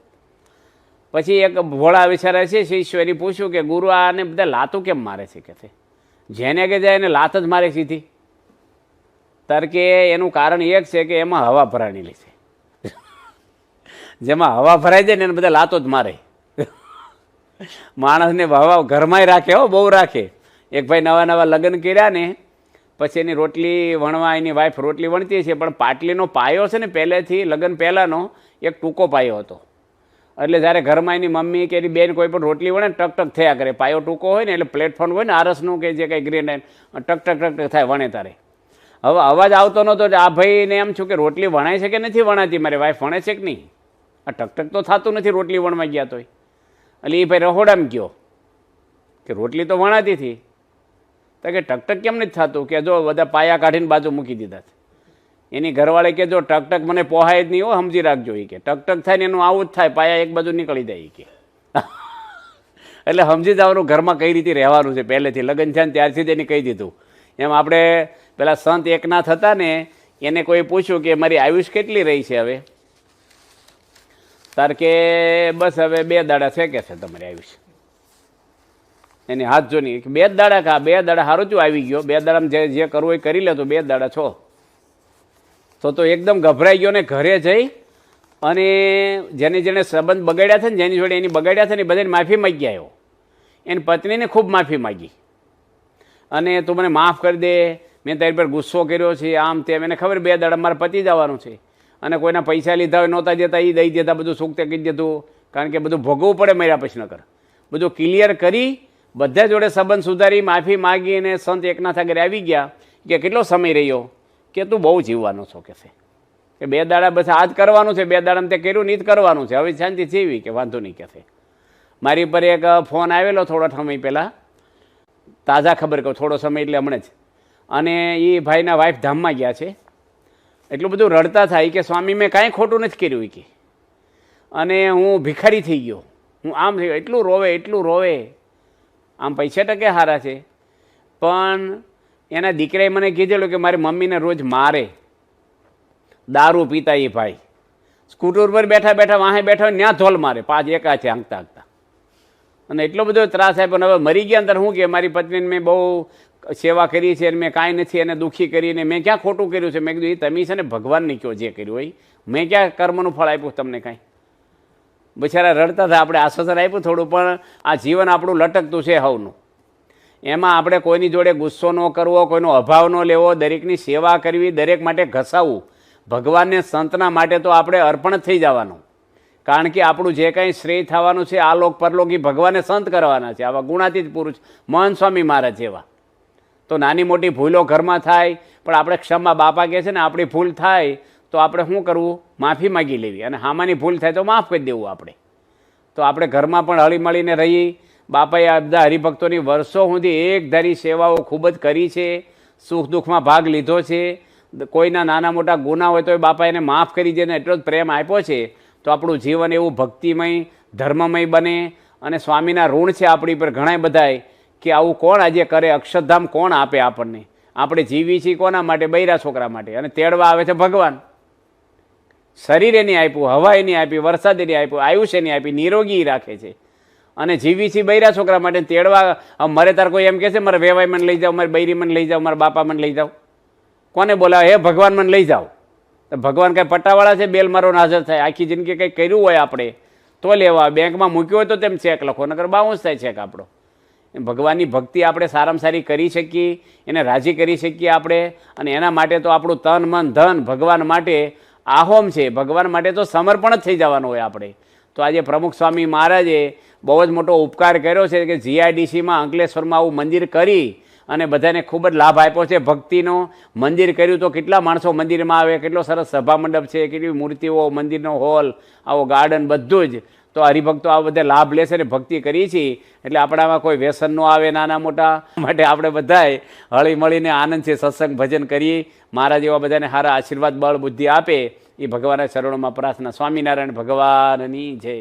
A: પછી એક ભોળા વિચારે છે શિષ્યો, એની પૂછ્યું કે ગુરુ આને બધા લાતું કેમ મારે છે? કે છે જેને કે જાય એને લાત જ મારે સીધી. તાર કે એનું કારણ એક છે કે એમાં હવા ભરાયેલી છે. જેમાં હવા ભરાઈ જાય ને એને બધા લાતો જ મારે. માણસને હવા ઘરમાંય રાખે, હો બહુ રાખે. એક ભાઈ નવા લગ્ન કર્યા ને પછી એની રોટલી વણવા, એની વાઈફ રોટલી વણતી છે, પણ પાટલીનો પાયો છે ને પહેલેથી લગ્ન પહેલાંનો એક ટૂંકો પાયો હતો. એટલે જ્યારે ઘરમાં એની મમ્મી કે એની બેન કોઈ પણ રોટલી વણે ટક ટક થયા કરે. પાયો ટૂંકો હોય ને એટલે પ્લેટફોર્મ હોય ને આરસનું કે જે કંઈ ગ્રીન ટક ટક ટક ટક થાય વણે તારે. હવે અવાજ આવતો નહોતો. આ ભાઈને એમ છું કે રોટલી વણાય છે કે નથી વણાતી, મારી વાઈફ વણે છે કે નહીં? આ ટકટક તો થતું નથી રોટલી વણવા ગયા તોય. એટલે એ ભાઈ રહોડામાં ગયો કે રોટલી તો વણાતી હતી. તો કે ટકટક કેમ નથી થતું? કે જો બધા પાયા કાઢીને બાજુ મૂકી દીધા. એની ઘરવાળે કે જો ટકટક મને પોહાય જ નહીં, હો સમજી રાખજો. એ કે ટકટક થાય ને એનું આવું જ થાય, પાયા એક બાજુ નીકળી જાય. કે એટલે સમજી જવાનું ઘરમાં કઈ રીતે રહેવાનું છે. પહેલેથી લગ્ન છે ને ત્યારથી જ એને કહી દીધું. એમ આપણે પેલા સંત એકનાથ હતા ને, એને કોઈ પૂછ્યું કે મારી આયુષ કેટલી રહી છે હવે? તાર કે બસ હવે 2 દાડા છે કે છે તમારી આયુષ. એને હાથ જો નહીં, 2 દાડા કા 2 દાડા સારું જ આવી ગયો. 2 દાડામાં જે કરવું એ કરી લે, તો 2 દાડા છો. તો એકદમ ગભરાઈ ગયો ને ઘરે જઈ અને જેને સંબંધ બગાડ્યા છે ને, જેની જોડે એની બગાડ્યા છે ને, એ બધાને માફી માગી આવ્યો. એની પત્નીને ખૂબ માફી માગી અને તું મને માફ કરી દે, મેં તારી પર ગુસ્સો કર્યો છે, આમ તેમ. એને ખબર 2 દાડા મારે પતી જવાનું છે. અને કોઈના પૈસા લીધા હોય નહોતા દેતા, એ દઈ દેતા, બધું સુખ તે કહી દીધું. કારણ કે બધું ભોગવવું પડે મર્યા પછી. ન કર બધું ક્લિયર કરી, બધા જોડે સંબંધ સુધારી, માફી માગી અને સંત એકનાથ આગળ આવી ગયા. કે કેટલો સમય રહ્યો? કે તું બહુ જીવવાનો છો. કે છે કે 2 દાડા બસ આ જ કરવાનું છે, 2 દાડામાં તે કર્યું નહીં જ કરવાનું છે, હવે શાંતિ જીવી. કે વાંધો નહીં. કે છે મારી પર એક ફોન આવેલો થોડો સમય પહેલાં, તાજા ખબર કહું, થોડો સમય એટલે હમણાં જ. અને એ ભાઈના વાઈફ ધામમાં ગયા છે. એટલું બધું રડતા થાય કે સ્વામી મેં કાંઈ ખોટું નથી કર્યું. કે અને હું ભિખારી થઈ ગયો, હું આમ થઈ ગયો. એટલું રોવે. આમ પૈસા ટકે સારા છે, પણ એના દીકરાએ મને કીધેલું કે મારી મમ્મીને રોજ મારે. દારૂ પીતા એ ભાઈ સ્કૂટર પર બેઠા બેઠા વાહે બેઠા ત્યાં ધોલ મારે, 5 એકા છે આંકતા આંકતા. અને એટલો બધો ત્રાસ આપ્યો. પણ હવે મરી ગયા અંદર શું કે મારી પત્નીને મેં બહુ સેવા કરી છે અને મેં કાંઈ નથી એને દુઃખી કરીને મેં ક્યાં ખોટું કર્યું છે? મેં કીધું એ તમે છે ને ભગવાનને કહો જે કર્યું હોય, મેં ક્યાં કર્મનું ફળ આપ્યું તમને કાંઈ? બિચારા રડતા હતા. આપણે આશ્વાસન આપ્યું થોડું, પણ આ જીવન આપણું લટકતું છે હવનું. એમાં આપણે કોઈની જોડે ગુસ્સો ન કરવો, કોઈનો અભાવ ન લેવો, દરેકની સેવા કરવી, દરેક માટે ઘસાવવું. ભગવાનને સંતના માટે તો આપણે અર્પણ થઈ જવાનું. કારણ કે આપણું જે કંઈ શ્રેય થવાનું છે આલોક પરલોક એ ભગવાને સંત કરવાના છે. આવા ગુણાતીત પુરુષ મોહન સ્વામી મહારાજ જેવા. તો નાની મોટી ભૂલો ઘરમાં થાય, પણ આપણે ક્ષમા, બાપા કહે છે ને આપણી ભૂલ થાય તો આપણે શું કરવું? માફી માગી લેવી. અને હામાની ભૂલ થાય તો માફ કરી દેવું આપણે. તો આપણે ઘરમાં પણ હળીમળીને રહી. બાપાએ આ બધા હરિભક્તોની વર્ષો સુધી એકધારી સેવાઓ ખૂબ જ કરી છે, સુખ દુઃખમાં ભાગ લીધો છે. કોઈના નાના મોટા ગુના હોય તો એ બાપા એને માફ કરી દે ને એટલો જ પ્રેમ આપ્યો છે. તો આપણું જીવન એવું ભક્તિમય, ધર્મમય બને. અને સ્વામીના ઋણ છે આપણી પર ઘણા બધાય, કે આવું કોણ આજે કરે? અક્ષરધામ કોણ આપે આપણને? આપણે જીવી છીએ કોના માટે? બૈરા છોકરા માટે. અને તેડવા આવે છે ભગવાન. શરીર એની આપ્યું, હવા એની આપી, વરસાદ એની આપ્યું, આયુષ્ય એની આપી, નિરોગી રાખે છે. અને જીવી છીએ બૈરા છોકરા માટે. તેડવા મરે તાર કોઈ એમ કહે છે મારે વેવાઈ મને લઈ જાઓ, મારે બૈરી મને લઈ જાઓ, મારા બાપા મને લઈ જાઓ? કોને બોલાવે? હે ભગવાન મને લઈ જાઓ. તો ભગવાન કાંઈ પટ્ટાવાળા છે? બેલ મારો હાજર થાય. આખી જિંદગી કંઈ કર્યું હોય આપણે તો લેવા આવે. બેંકમાં મૂક્યો હોય તો તેમ ચેક લખો, નકર બાઉન્સ થાય ચેક આપણો. ભગવાનની ભક્તિ આપણે સારામાં સારી કરી શકીએ, એને રાજી કરી શકીએ આપણે, અને એના માટે તો આપણું તન મન ધન ભગવાન માટે આહોમ છે. ભગવાન માટે તો સમર્પણ જ થઈ જવાનું હોય આપણે. તો આજે પ્રમુખ સ્વામી મહારાજે બહુ જ મોટો ઉપકાર કર્યો છે કે જીઆઈડીસીમાં અંકલેશ્વરમાં આવું મંદિર કરી અને બધાને ખૂબ જ લાભ આપ્યો છે. ભક્તિનો મંદિર કર્યું તો કેટલા માણસો મંદિરમાં આવે, કેટલો સરસ સભા મંડપ છે, કેટલી મૂર્તિઓ, મંદિરનો હોલ, આવો ગાર્ડન, બધું જ. તો હરિભક્તો આ બધા લાભ લેશે ને ભક્તિ કરીએ છીએ એટલે આપણામાં કોઈ વ્યસન ન આવે નાના મોટા. માટે આપણે બધાએ હળી મળીને આનંદ છે સત્સંગ ભજન કરીએ. મહારાજ એવા બધાને સારા આશીર્વાદ બળ બુદ્ધિ આપે એ ભગવાનના ચરણોમાં પ્રાર્થના. સ્વામિનારાયણ ભગવાનની જય.